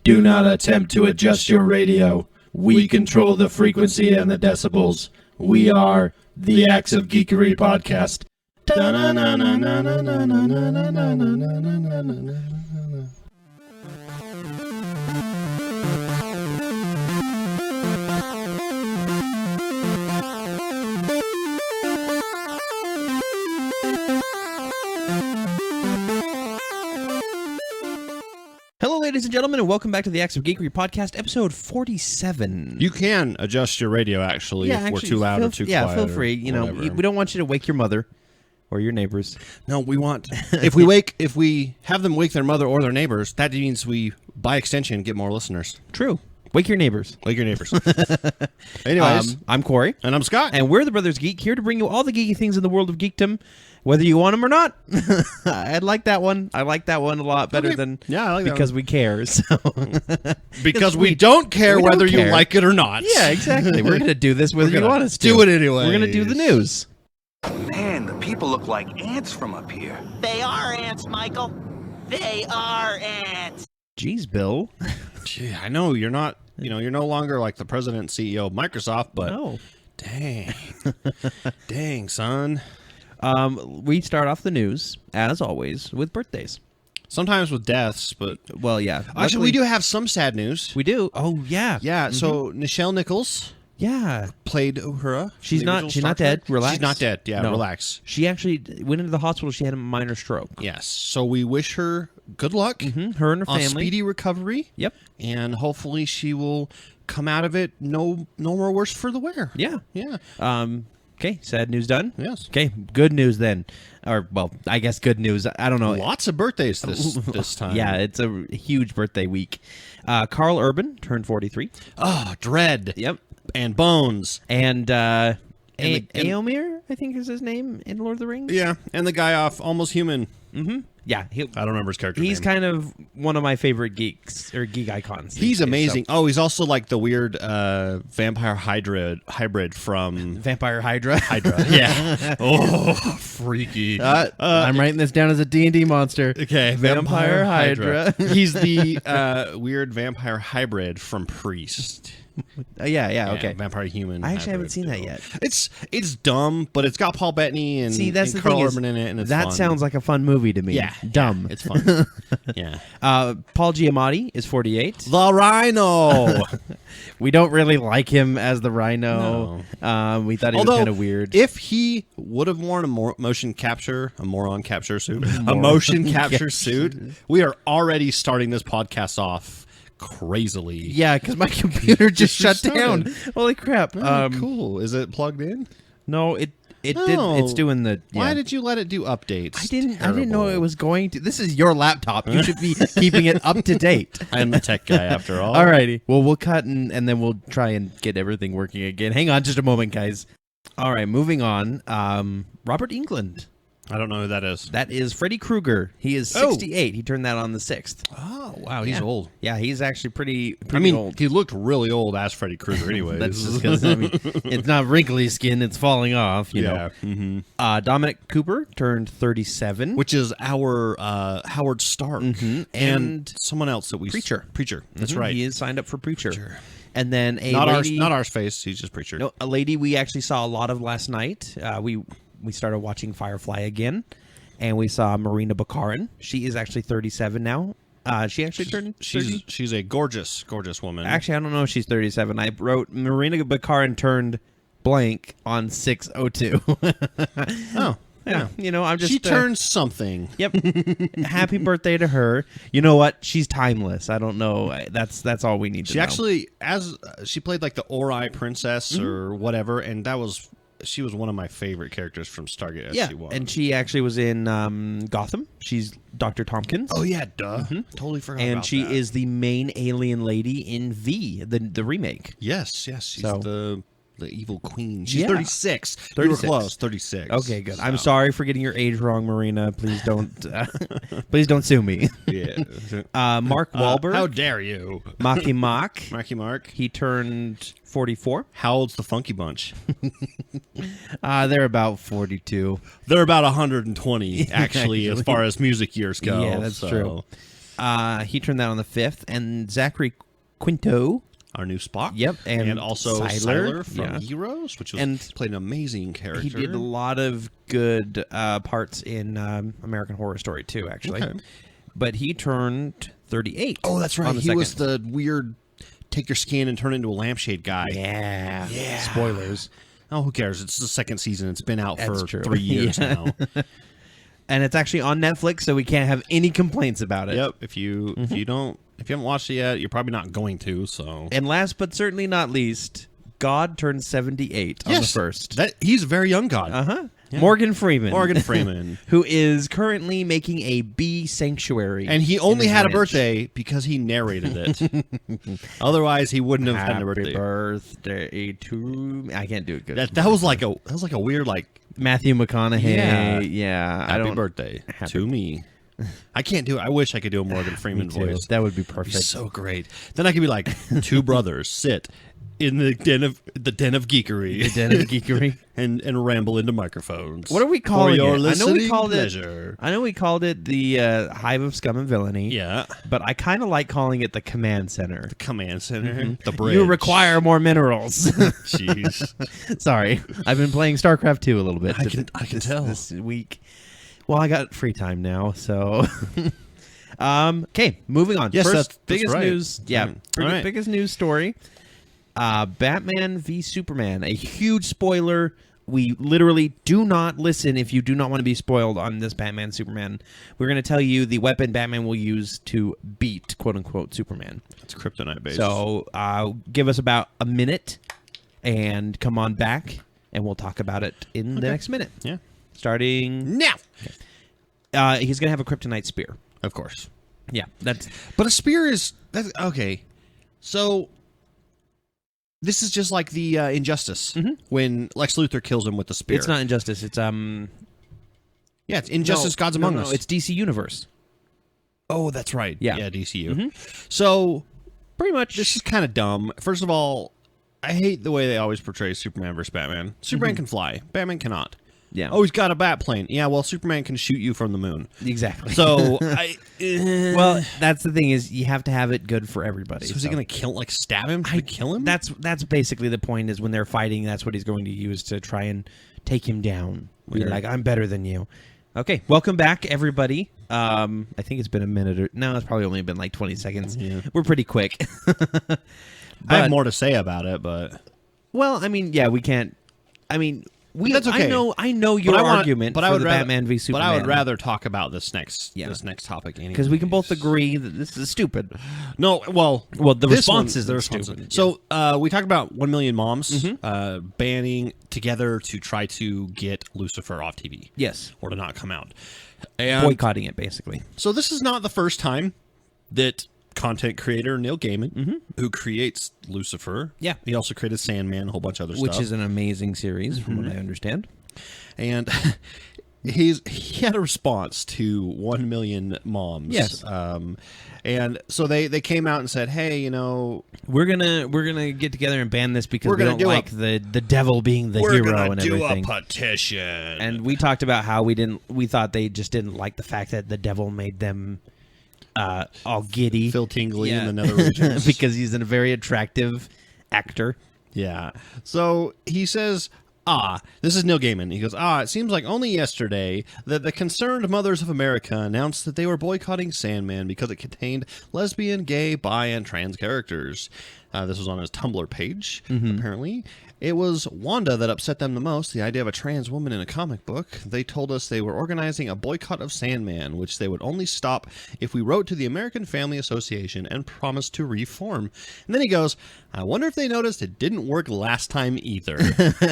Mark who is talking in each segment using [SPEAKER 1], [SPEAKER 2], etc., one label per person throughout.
[SPEAKER 1] Do not attempt to adjust your radio. We control the frequency and the decibels. We are the Acts of Geekery Podcast.
[SPEAKER 2] Hello, ladies and gentlemen, and welcome back to the Acts of Geekery Podcast, episode 47.
[SPEAKER 3] You can adjust your radio, actually, if we're too loud or too quiet.
[SPEAKER 2] Yeah, feel free. You know, we don't want you to wake your mother or your neighbors.
[SPEAKER 3] No, we want... if we have them wake their mother or their neighbors, that means we, by extension, get more listeners.
[SPEAKER 2] True. Wake your neighbors.
[SPEAKER 3] Wake your neighbors. Anyways.
[SPEAKER 2] I'm Corey.
[SPEAKER 3] And I'm Scott.
[SPEAKER 2] And we're the Brothers Geek, here to bring you all the geeky things in the world of geekdom, whether you want them or not. I like that one. I like that one a lot better than
[SPEAKER 3] I like that
[SPEAKER 2] because
[SPEAKER 3] one.
[SPEAKER 2] we care. So.
[SPEAKER 3] Because we don't care whether you like it or not.
[SPEAKER 2] Yeah, exactly. We're going to do this whether you want us to.
[SPEAKER 3] Do it anyway.
[SPEAKER 2] We're going to do the news.
[SPEAKER 4] Man, the people look like ants from up here.
[SPEAKER 5] They are ants, Michael. They are ants.
[SPEAKER 2] Jeez, Bill.
[SPEAKER 3] Gee, I know you're not, you're no longer like the president and CEO of Microsoft, but dang. Dang, son.
[SPEAKER 2] We start off the news, as always, with birthdays.
[SPEAKER 3] Sometimes with deaths, but...
[SPEAKER 2] Well, yeah.
[SPEAKER 3] Actually, we do have some sad news.
[SPEAKER 2] We do? Oh, yeah.
[SPEAKER 3] Yeah, so Nichelle Nichols...
[SPEAKER 2] Yeah.
[SPEAKER 3] Played Uhura.
[SPEAKER 2] She's not dead. Relax.
[SPEAKER 3] She's not dead. Yeah,
[SPEAKER 2] no.
[SPEAKER 3] Relax.
[SPEAKER 2] She actually went into the hospital. She had a minor stroke.
[SPEAKER 3] Yes. So we wish her good luck.
[SPEAKER 2] Mm-hmm. Her and her family.
[SPEAKER 3] On speedy recovery.
[SPEAKER 2] Yep.
[SPEAKER 3] And hopefully she will come out of it no more worse for the wear.
[SPEAKER 2] Yeah.
[SPEAKER 3] Yeah.
[SPEAKER 2] Okay, sad news done.
[SPEAKER 3] Yes.
[SPEAKER 2] Okay, good news then. Or, well, I guess good news. I don't know.
[SPEAKER 3] Lots of birthdays this time.
[SPEAKER 2] Yeah, it's a huge birthday week. Carl Urban turned 43.
[SPEAKER 3] Oh, Dread.
[SPEAKER 2] Yep.
[SPEAKER 3] And Bones.
[SPEAKER 2] And Éomer, I think is his name in Lord of the Rings.
[SPEAKER 3] Yeah, and the guy off Almost Human.
[SPEAKER 2] Mm-hmm. Yeah.
[SPEAKER 3] I don't remember his character
[SPEAKER 2] He's
[SPEAKER 3] name.
[SPEAKER 2] kind of one of my favorite geeks, or geek icons.
[SPEAKER 3] He's amazing. So. Oh, he's also like the weird vampire hybrid from...
[SPEAKER 2] Vampire Hydra?
[SPEAKER 3] Hydra, yeah. Oh, freaky.
[SPEAKER 2] I'm writing this down as a D&D monster.
[SPEAKER 3] Okay,
[SPEAKER 2] Vampire Hydra.
[SPEAKER 3] He's the weird vampire hybrid from Priest.
[SPEAKER 2] Yeah, okay.
[SPEAKER 3] Vampire human.
[SPEAKER 2] I actually haven't seen that yet.
[SPEAKER 3] It's dumb, but it's got Paul Bettany and,
[SPEAKER 2] that's
[SPEAKER 3] and
[SPEAKER 2] the
[SPEAKER 3] Carl
[SPEAKER 2] thing
[SPEAKER 3] Urban in it, and it's
[SPEAKER 2] that
[SPEAKER 3] fun.
[SPEAKER 2] Sounds like a fun movie to me.
[SPEAKER 3] Yeah,
[SPEAKER 2] dumb.
[SPEAKER 3] Yeah, it's fun. Yeah.
[SPEAKER 2] Paul Giamatti is 48.
[SPEAKER 3] The Rhino.
[SPEAKER 2] We don't really like him as the Rhino.
[SPEAKER 3] No.
[SPEAKER 2] We thought he was kind of weird.
[SPEAKER 3] If he would have worn a motion capture suit, a motion capture suit, we are already starting this podcast off crazily.
[SPEAKER 2] Yeah, because my computer just shut down. Holy crap!
[SPEAKER 3] Cool. Is it plugged in?
[SPEAKER 2] No, it did. It's doing the. Yeah.
[SPEAKER 3] Why did you let it do updates?
[SPEAKER 2] I didn't know it was going to. This is your laptop. You should be keeping it up to date.
[SPEAKER 3] I'm the tech guy after all.
[SPEAKER 2] Alrighty. Well, we'll cut and then we'll try and get everything working again. Hang on, just a moment, guys. All right, moving on. Robert Englund.
[SPEAKER 3] I don't know who that is.
[SPEAKER 2] That is Freddy Krueger. He is 68. He turned that on the 6th.
[SPEAKER 3] Oh, wow. He's old.
[SPEAKER 2] Yeah, he's actually pretty old.
[SPEAKER 3] He looked really old as Freddy Krueger anyway.
[SPEAKER 2] That's just because, it's not wrinkly skin. It's falling off, you know.
[SPEAKER 3] Mm-hmm.
[SPEAKER 2] Dominic Cooper turned 37.
[SPEAKER 3] Which is our Howard Stark.
[SPEAKER 2] Mm-hmm.
[SPEAKER 3] And someone else that we...
[SPEAKER 2] Preacher.
[SPEAKER 3] That's right.
[SPEAKER 2] He is signed up for Preacher. And then
[SPEAKER 3] not our face. He's just Preacher.
[SPEAKER 2] No, a lady we actually saw a lot of last night. We started watching Firefly again, and we saw Marina Baccarin. She is actually 37 now. She actually turned 30.
[SPEAKER 3] She's a gorgeous woman.
[SPEAKER 2] Actually, I don't know if she's 37. I wrote Marina Baccarin turned blank on 6/02.
[SPEAKER 3] Oh.
[SPEAKER 2] Yeah, I'm just...
[SPEAKER 3] She turned something.
[SPEAKER 2] Yep. Happy birthday to her. You know what? She's timeless. I don't know. That's all we need to know.
[SPEAKER 3] She actually, she played like the Ori princess or whatever, and she was one of my favorite characters from Stargate SG-1.
[SPEAKER 2] And she actually was in Gotham. She's Dr. Tompkins.
[SPEAKER 3] Oh, yeah, duh. Mm-hmm. Totally forgot about that.
[SPEAKER 2] And she is the main alien lady in V, the remake.
[SPEAKER 3] Yes. She's the evil queen. She's 36.
[SPEAKER 2] 36.
[SPEAKER 3] You were close. 36.
[SPEAKER 2] Okay, good. So. I'm sorry for getting your age wrong, Marina. Please don't please don't sue me.
[SPEAKER 3] Yeah.
[SPEAKER 2] Mark Wahlberg.
[SPEAKER 3] How dare you?
[SPEAKER 2] Marky Mark.
[SPEAKER 3] Marky Mark.
[SPEAKER 2] He turned 44.
[SPEAKER 3] How old's the Funky Bunch?
[SPEAKER 2] They're about 42.
[SPEAKER 3] They're about 120, actually, as far as music years go.
[SPEAKER 2] Yeah, that's true. He turned that on the 5th, and Zachary Quinto.
[SPEAKER 3] Our new Spock.
[SPEAKER 2] Yep,
[SPEAKER 3] and also Siler from
[SPEAKER 2] yeah.
[SPEAKER 3] Heroes, which was
[SPEAKER 2] And
[SPEAKER 3] played an amazing character.
[SPEAKER 2] He did a lot of good parts in American Horror Story too, actually.
[SPEAKER 3] Okay.
[SPEAKER 2] But he turned 38.
[SPEAKER 3] Oh, that's right.
[SPEAKER 2] on the
[SPEAKER 3] He was
[SPEAKER 2] 2nd.
[SPEAKER 3] the weird take your skin and turn it into a lampshade guy.
[SPEAKER 2] Yeah. Spoilers.
[SPEAKER 3] Oh, who cares? It's the 2nd season. It's been out
[SPEAKER 2] That's
[SPEAKER 3] for
[SPEAKER 2] true.
[SPEAKER 3] 3 years now.
[SPEAKER 2] And it's actually on Netflix, so we can't have any complaints about it.
[SPEAKER 3] Yep. If you haven't watched it yet, you're probably not going to. So.
[SPEAKER 2] And last but certainly not least, God turned 78 on the 1st.
[SPEAKER 3] He's a very young god.
[SPEAKER 2] Uh-huh.
[SPEAKER 3] Yeah.
[SPEAKER 2] Morgan Freeman.
[SPEAKER 3] Morgan Freeman.
[SPEAKER 2] Who is currently making a bee sanctuary.
[SPEAKER 3] And he only
[SPEAKER 2] in his
[SPEAKER 3] had a
[SPEAKER 2] ranch.
[SPEAKER 3] birthday because he narrated it. Otherwise, he wouldn't have had a birthday.
[SPEAKER 2] Happy birthday to... I can't do it good.
[SPEAKER 3] That was like a weird
[SPEAKER 2] Matthew McConaughey. Yeah.
[SPEAKER 3] Happy birthday to me. I can't do it. I wish I could do a Morgan Freeman
[SPEAKER 2] Me too.
[SPEAKER 3] voice.
[SPEAKER 2] That would be perfect.
[SPEAKER 3] It'd be so great. Then I could be like, two brothers sit in the den of geekery.
[SPEAKER 2] The Den of Geekery.
[SPEAKER 3] and ramble into microphones.
[SPEAKER 2] What are we calling
[SPEAKER 3] For your
[SPEAKER 2] it?
[SPEAKER 3] listening pleasure.
[SPEAKER 2] I know we called it the Hive of Scum and Villainy.
[SPEAKER 3] Yeah.
[SPEAKER 2] But I kind of like calling it the Command Center.
[SPEAKER 3] The command center. The bridge.
[SPEAKER 2] You require more minerals.
[SPEAKER 3] Jeez.
[SPEAKER 2] Sorry. I've been playing StarCraft 2 a little bit.
[SPEAKER 3] I can tell.
[SPEAKER 2] This week. Well, I got free time now, so... okay, moving on.
[SPEAKER 3] Yes,
[SPEAKER 2] First,
[SPEAKER 3] that's
[SPEAKER 2] biggest
[SPEAKER 3] right.
[SPEAKER 2] news. Yeah,
[SPEAKER 3] All right.
[SPEAKER 2] biggest news story. Batman v Superman. A huge spoiler. We literally do not listen if you do not want to be spoiled on this Batman Superman. We're going to tell you the weapon Batman will use to beat, quote unquote, Superman.
[SPEAKER 3] It's kryptonite based.
[SPEAKER 2] So give us about a minute and come on back, and we'll talk about it in the next minute.
[SPEAKER 3] Yeah.
[SPEAKER 2] Starting
[SPEAKER 3] Now.
[SPEAKER 2] he's going to have a kryptonite spear.
[SPEAKER 3] Of course.
[SPEAKER 2] Yeah, that's
[SPEAKER 3] But a spear is... okay. So... This is just like the Injustice when Lex Luthor kills him with the spear.
[SPEAKER 2] it's not Injustice. It's
[SPEAKER 3] Yeah, it's Injustice: Gods Among Us.
[SPEAKER 2] It's DC Universe.
[SPEAKER 3] Oh, that's right.
[SPEAKER 2] Yeah.
[SPEAKER 3] Yeah, DCU. So
[SPEAKER 2] Pretty much.
[SPEAKER 3] this is kind of dumb. First of all, I hate the way they always portray Superman versus Batman. Superman can fly. Batman cannot.
[SPEAKER 2] Yeah.
[SPEAKER 3] Oh, he's got a bat plane. Yeah, well, Superman can shoot you from the moon.
[SPEAKER 2] Exactly.
[SPEAKER 3] So,
[SPEAKER 2] well, that's the thing is you have to have it good for everybody.
[SPEAKER 3] So is he going to stab him? To kill him?
[SPEAKER 2] That's basically the point is when they're fighting, that's what he's going to use to try and take him down. Be like, I'm better than you. Okay, welcome back, everybody. I think it's been a minute or... No, it's probably only been like 20 seconds. Yeah. We're pretty quick.
[SPEAKER 3] I have more to say about it, but...
[SPEAKER 2] Well, I mean, yeah, we can't... I mean...
[SPEAKER 3] That's okay.
[SPEAKER 2] I know your argument for the Batman v Superman.
[SPEAKER 3] But I would rather talk about this next topic anyway.
[SPEAKER 2] Because we can both agree that this is stupid.
[SPEAKER 3] No, well,
[SPEAKER 2] the response is
[SPEAKER 3] stupid. So we talked about 1 Million Moms banding together to try to get Lucifer off TV.
[SPEAKER 2] Yes.
[SPEAKER 3] Or to not come out. And
[SPEAKER 2] boycotting it, basically.
[SPEAKER 3] So this is not the first time that content creator Neil Gaiman, who creates Lucifer.
[SPEAKER 2] Yeah.
[SPEAKER 3] He also created Sandman, a whole bunch of other stuff.
[SPEAKER 2] Which is an amazing series, from what I understand.
[SPEAKER 3] And he had a response to 1 Million Moms.
[SPEAKER 2] Yes.
[SPEAKER 3] And so they came out and said, hey,
[SPEAKER 2] we're gonna get together and ban this because we don't like the devil being the hero and everything.
[SPEAKER 3] We're gonna do a petition.
[SPEAKER 2] And we talked about how we thought they just didn't like the fact that the devil made them all giddy,
[SPEAKER 3] Phil Tingley in the nether regions.
[SPEAKER 2] because he's a very attractive actor.
[SPEAKER 3] Yeah. So he says, this is Neil Gaiman. He goes, it seems like only yesterday that the Concerned Mothers of America announced that they were boycotting Sandman because it contained lesbian, gay, bi, and trans characters. This was on his Tumblr page, apparently. It was Wanda that upset them the most, the idea of a trans woman in a comic book. They told us they were organizing a boycott of Sandman, which they would only stop if we wrote to the American Family Association and promised to reform. And then he goes, I wonder if they noticed it didn't work last time either.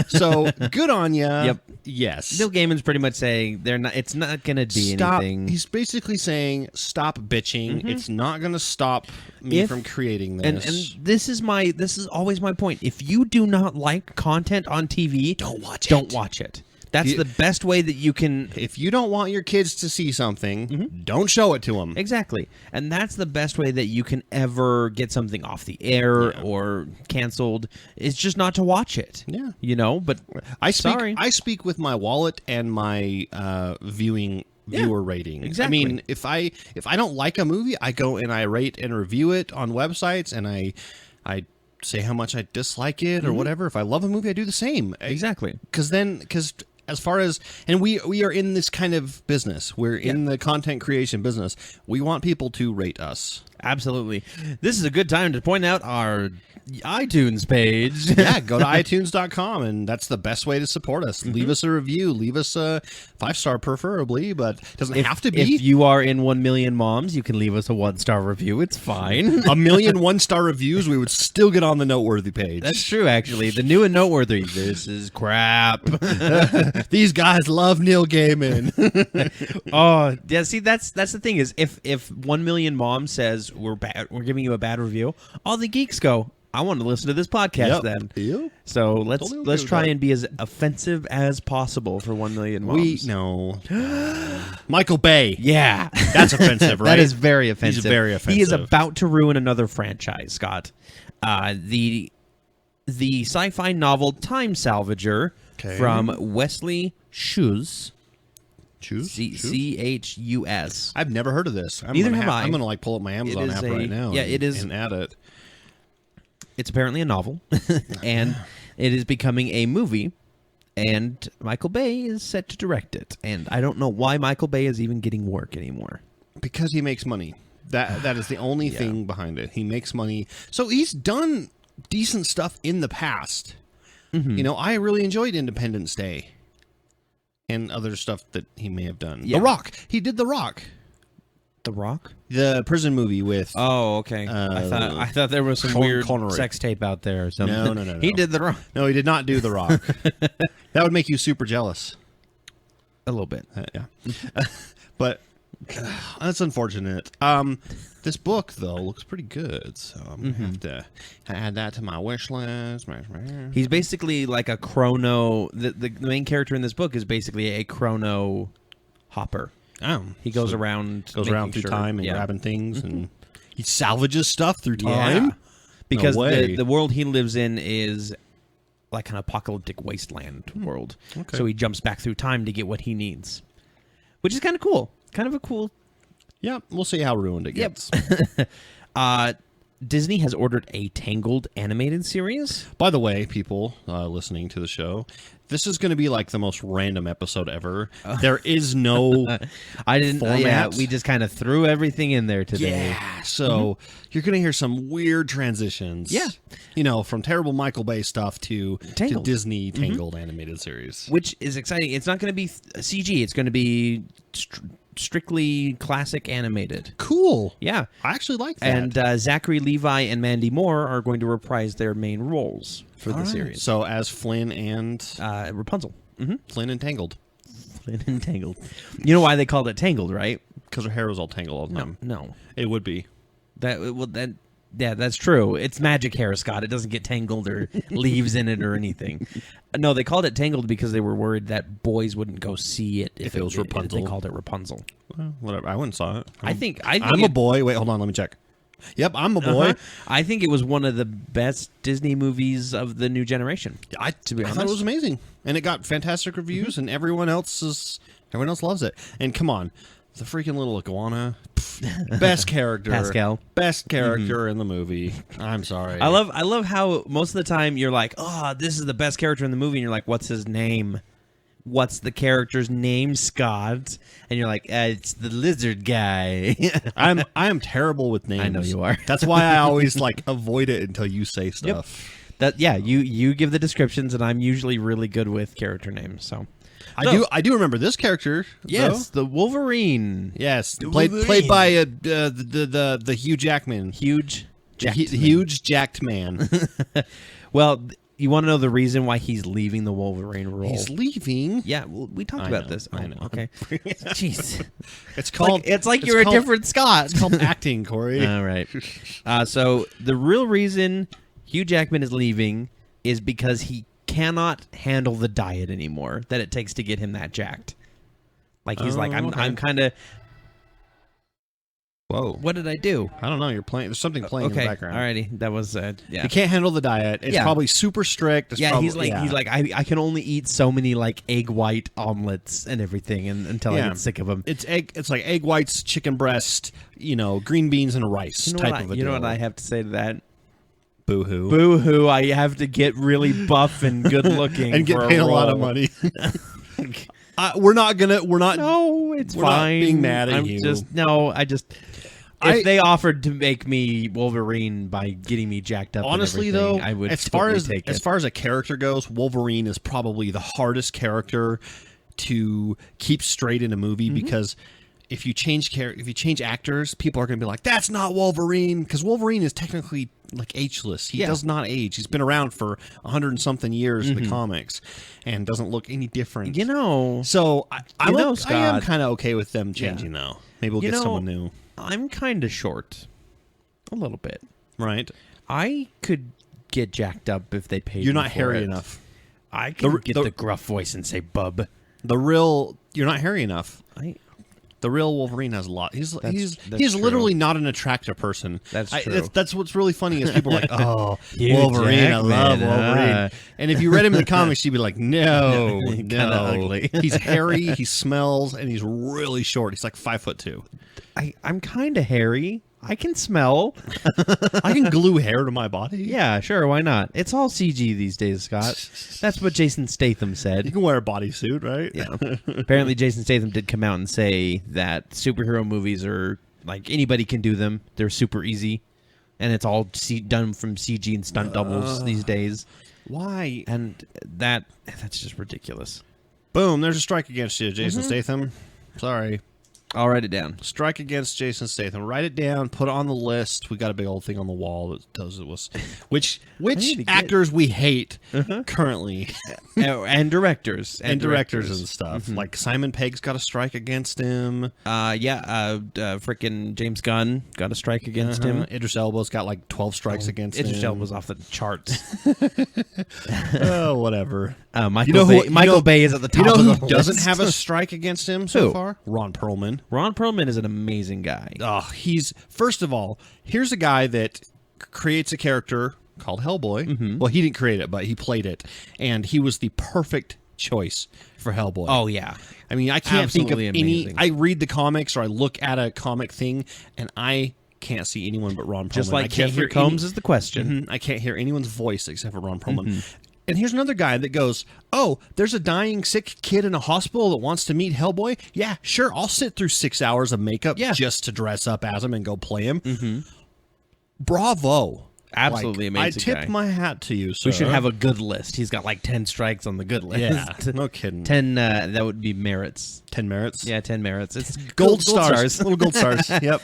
[SPEAKER 3] So, good on ya.
[SPEAKER 2] Yep.
[SPEAKER 3] Yes.
[SPEAKER 2] Neil Gaiman's pretty much saying it's not going to be anything.
[SPEAKER 3] He's basically saying, stop bitching. It's not going to stop me from creating this.
[SPEAKER 2] And this is always my point. If you do not like content on TV, don't watch it. That's the best way that you can...
[SPEAKER 3] If you don't want your kids to see something, don't show it to them.
[SPEAKER 2] Exactly. And that's the best way that you can ever get something off the air or canceled, is just not to watch it.
[SPEAKER 3] Yeah.
[SPEAKER 2] You know, but
[SPEAKER 3] I speak with my wallet and my viewer rating.
[SPEAKER 2] Exactly.
[SPEAKER 3] I mean, if I don't like a movie, I go and I rate and review it on websites, and I say how much I dislike it or whatever. If I love a movie, I do the same.
[SPEAKER 2] Exactly.
[SPEAKER 3] Because as far as, and we are in this kind of business. We're in the content creation business. We want people to rate us.
[SPEAKER 2] Absolutely. This is a good time to point out our iTunes page.
[SPEAKER 3] Yeah, go to iTunes.com, and that's the best way to support us. Leave us a review. Leave us a 5-star preferably, but it doesn't have to be.
[SPEAKER 2] If you are in 1 million moms, you can leave us a 1-star review. It's fine.
[SPEAKER 3] 1 million 1-star reviews, we would still get on the noteworthy page.
[SPEAKER 2] That's true, actually. The new and noteworthy. This is crap.
[SPEAKER 3] These guys love Neil Gaiman.
[SPEAKER 2] Oh, yeah. See, that's the thing is, if 1 million moms says we're bad, we're giving you a bad review, all the geeks go, I want to listen to this podcast then.
[SPEAKER 3] Yep.
[SPEAKER 2] So let's
[SPEAKER 3] Totally okay
[SPEAKER 2] let's
[SPEAKER 3] with
[SPEAKER 2] try
[SPEAKER 3] that.
[SPEAKER 2] and be as offensive as possible for 1 million moms.
[SPEAKER 3] Michael Bay.
[SPEAKER 2] Yeah.
[SPEAKER 3] That's offensive, right?
[SPEAKER 2] That is very offensive.
[SPEAKER 3] He's very offensive.
[SPEAKER 2] He is about to ruin another franchise, Scott. The sci-fi novel Time Salvager from Wesley Schus. Chus?
[SPEAKER 3] I've never heard of this.
[SPEAKER 2] Neither have I.
[SPEAKER 3] I'm going to pull up my Amazon app right now.
[SPEAKER 2] It is.
[SPEAKER 3] And add it.
[SPEAKER 2] It's apparently a novel, and it is becoming a movie, and Michael Bay is set to direct it. And I don't know why Michael Bay is even getting work anymore.
[SPEAKER 3] Because he makes money. That is the only thing behind it. He makes money. So he's done decent stuff in the past. You know, I really enjoyed Independence Day and other stuff that he may have done.
[SPEAKER 2] Yeah.
[SPEAKER 3] The Rock. He did The Rock.
[SPEAKER 2] The Rock?
[SPEAKER 3] The prison movie with...
[SPEAKER 2] Oh, okay. I thought there was some
[SPEAKER 3] Sean
[SPEAKER 2] weird
[SPEAKER 3] Connery.
[SPEAKER 2] sex tape out there or something.
[SPEAKER 3] No.
[SPEAKER 2] He did The Rock.
[SPEAKER 3] No, he did not do The Rock. That would make you super jealous.
[SPEAKER 2] A little bit.
[SPEAKER 3] Yeah. But that's unfortunate. This book, though, looks pretty good, so I'm going to have to add that to my wish list.
[SPEAKER 2] He's basically like a chrono... The main character in this book is basically a chrono hopper.
[SPEAKER 3] Oh,
[SPEAKER 2] He goes around
[SPEAKER 3] through time and grabbing things, and he salvages stuff through time.
[SPEAKER 2] Yeah. Because
[SPEAKER 3] No way.
[SPEAKER 2] the world he lives in is like an apocalyptic wasteland world.
[SPEAKER 3] Okay.
[SPEAKER 2] So he jumps back through time to get what he needs, which is kind of cool. Kind of a cool...
[SPEAKER 3] Yeah, we'll see how ruined it gets.
[SPEAKER 2] Disney has ordered a Tangled animated series.
[SPEAKER 3] By the way, people listening to the show, this is going to be like the most random episode ever. There is no
[SPEAKER 2] I didn't.
[SPEAKER 3] format.
[SPEAKER 2] We just kind of threw everything in there today.
[SPEAKER 3] Yeah, so you're going to hear some weird transitions.
[SPEAKER 2] Yeah.
[SPEAKER 3] You know, from terrible Michael Bay stuff to
[SPEAKER 2] Tangled.
[SPEAKER 3] Disney Tangled animated series.
[SPEAKER 2] Which is exciting. It's not going to be CG. It's going to be strictly classic animated.
[SPEAKER 3] Cool.
[SPEAKER 2] Yeah.
[SPEAKER 3] I actually like that.
[SPEAKER 2] And Zachary Levi and Mandy Moore are going to reprise their main roles for the series.
[SPEAKER 3] So as Flynn and
[SPEAKER 2] Rapunzel. Mm-hmm.
[SPEAKER 3] Flynn and Tangled.
[SPEAKER 2] Flynn and Tangled. You know why they called it Tangled, right?
[SPEAKER 3] Because her hair was all tangled all the time.
[SPEAKER 2] No.
[SPEAKER 3] It would be.
[SPEAKER 2] Yeah, that's true. It's magic hair, Scott. It doesn't get tangled or leaves in it or anything. No, they called it Tangled because they were worried that boys wouldn't go see it if
[SPEAKER 3] it was Rapunzel.
[SPEAKER 2] They called it Rapunzel.
[SPEAKER 3] Well, whatever. I wouldn't saw it.
[SPEAKER 2] I think
[SPEAKER 3] I'm a boy. Wait, hold on. Let me check. Yep, I'm a boy.
[SPEAKER 2] I think it was one of the best Disney movies of the new generation.
[SPEAKER 3] To be honest, I thought it was amazing, and it got fantastic reviews, and everyone else loves it. And come on, the freaking little iguana, best character,
[SPEAKER 2] Pascal,
[SPEAKER 3] best character in the movie. I'm sorry.
[SPEAKER 2] I love how most of the time you're like, oh, this is the best character in the movie, and you're like, what's his name? What's the character's name, Scott? And you're like, it's the lizard guy.
[SPEAKER 3] I am terrible with names.
[SPEAKER 2] I know you are.
[SPEAKER 3] That's why I always avoid it until you say stuff.
[SPEAKER 2] You give the descriptions, and I'm usually really good with character names. So
[SPEAKER 3] I do remember this character.
[SPEAKER 2] Yes, the Wolverine.
[SPEAKER 3] Yes,
[SPEAKER 2] The
[SPEAKER 3] played
[SPEAKER 2] Wolverine.
[SPEAKER 3] by the Hugh Jackman.
[SPEAKER 2] Huge
[SPEAKER 3] jacked man.
[SPEAKER 2] Well, you want to know the reason why he's leaving the Wolverine role?
[SPEAKER 3] He's leaving.
[SPEAKER 2] Yeah, well, we talked about this.
[SPEAKER 3] I know.
[SPEAKER 2] Okay. Jeez.
[SPEAKER 3] It's called.
[SPEAKER 2] It's like you're a different Scott.
[SPEAKER 3] It's called acting, Corey.
[SPEAKER 2] All right. So the real reason Hugh Jackman is leaving is because he cannot handle the diet anymore that it takes to get him that jacked. Like he's like, I'm kind of.
[SPEAKER 3] Whoa!
[SPEAKER 2] What did I do?
[SPEAKER 3] I don't know. You're playing. There's something playing in the background.
[SPEAKER 2] Alrighty, that was yeah.
[SPEAKER 3] He can't handle the diet. It's probably super strict. It's probably,
[SPEAKER 2] he's like I can only eat so many like egg white omelets and everything until I get sick of them.
[SPEAKER 3] It's like egg whites, chicken breast, green beans and rice type of a deal.
[SPEAKER 2] You know what I have to say to that?
[SPEAKER 3] Boo-hoo.
[SPEAKER 2] Boo-hoo. I have to get really buff and good looking
[SPEAKER 3] and get paid a lot of money. We're not.
[SPEAKER 2] No, it's
[SPEAKER 3] we're
[SPEAKER 2] fine.
[SPEAKER 3] Not being mad at you.
[SPEAKER 2] If they offered to make me Wolverine by getting me jacked up,
[SPEAKER 3] honestly,
[SPEAKER 2] and
[SPEAKER 3] though,
[SPEAKER 2] I would
[SPEAKER 3] as
[SPEAKER 2] take it.
[SPEAKER 3] As far as a character goes, Wolverine is probably the hardest character to keep straight in a movie because if you change actors, people are going to be like, "That's not Wolverine," because Wolverine is technically like ageless. He does not age. He's been around for 100 and something years in the comics, and doesn't look any different. So I am kind of okay with them changing though. Maybe we'll get someone new.
[SPEAKER 2] I'm kind of short, a little bit.
[SPEAKER 3] Right.
[SPEAKER 2] I could get jacked up if they paid.
[SPEAKER 3] You're
[SPEAKER 2] me
[SPEAKER 3] not
[SPEAKER 2] for
[SPEAKER 3] hairy
[SPEAKER 2] it.
[SPEAKER 3] enough.
[SPEAKER 2] I can get the gruff voice and say "bub."
[SPEAKER 3] You're not hairy enough. The real Wolverine has a lot. He's literally not an attractive person.
[SPEAKER 2] That's true.
[SPEAKER 3] That's what's really funny is people are like, oh,
[SPEAKER 2] Hugh
[SPEAKER 3] Wolverine,
[SPEAKER 2] Jackman,
[SPEAKER 3] I love Wolverine. And if you read him in the comics, you'd be like, no,
[SPEAKER 2] Kinda ugly.
[SPEAKER 3] He's hairy, he smells, and he's really short. He's like 5'2".
[SPEAKER 2] I'm kind of hairy. I can smell.
[SPEAKER 3] I can glue hair to my body.
[SPEAKER 2] Yeah, sure. Why not? It's all CG these days, Scott. That's what Jason Statham said.
[SPEAKER 3] You can wear a bodysuit, right?
[SPEAKER 2] Yeah. Apparently, Jason Statham did come out and say that superhero movies are like anybody can do them. They're super easy, and it's all done from CG and stunt doubles these days.
[SPEAKER 3] Why?
[SPEAKER 2] And that's just ridiculous.
[SPEAKER 3] Boom! There's a strike against you, Jason Statham. Sorry.
[SPEAKER 2] I'll write it down.
[SPEAKER 3] Strike against Jason Statham. Write it down. Put it on the list. We got a big old thing on the wall that tells us which actors we hate currently,
[SPEAKER 2] and directors
[SPEAKER 3] and directors and stuff. Like Simon Pegg's got a strike against him.
[SPEAKER 2] Frickin' James Gunn got a strike against him.
[SPEAKER 3] Idris Elba's got like 12 strikes against him.
[SPEAKER 2] Idris Elba's off the charts.
[SPEAKER 3] Oh, whatever.
[SPEAKER 2] Michael Bay is at the top.
[SPEAKER 3] You know
[SPEAKER 2] of
[SPEAKER 3] who
[SPEAKER 2] the
[SPEAKER 3] doesn't
[SPEAKER 2] list?
[SPEAKER 3] have a strike against him so far? Ron Perlman.
[SPEAKER 2] Ron Perlman is an amazing guy.
[SPEAKER 3] Oh, first of all, here's a guy that creates a character called Hellboy. Well, he didn't create it, but he played it, and he was the perfect choice for Hellboy.
[SPEAKER 2] Oh yeah,
[SPEAKER 3] I mean, I can't think of
[SPEAKER 2] amazing.
[SPEAKER 3] I read the comics or I look at a comic thing, and I can't see anyone but Ron Perlman.
[SPEAKER 2] Just like Here Comes is the question.
[SPEAKER 3] I can't hear anyone's voice except for Ron Perlman. And here's another guy that goes, oh, there's a dying, sick kid in a hospital that wants to meet Hellboy? Yeah, sure, I'll sit through 6 hours of makeup just to dress up as him and go play him. Bravo.
[SPEAKER 2] Absolutely amazing
[SPEAKER 3] I tip my hat to you, sir.
[SPEAKER 2] We should have a good list. He's got like 10 strikes on the good list.
[SPEAKER 3] Yeah, no kidding.
[SPEAKER 2] 10, that would be merits.
[SPEAKER 3] 10 merits?
[SPEAKER 2] Yeah, 10 merits. It's
[SPEAKER 3] gold stars. Little gold stars. Yep.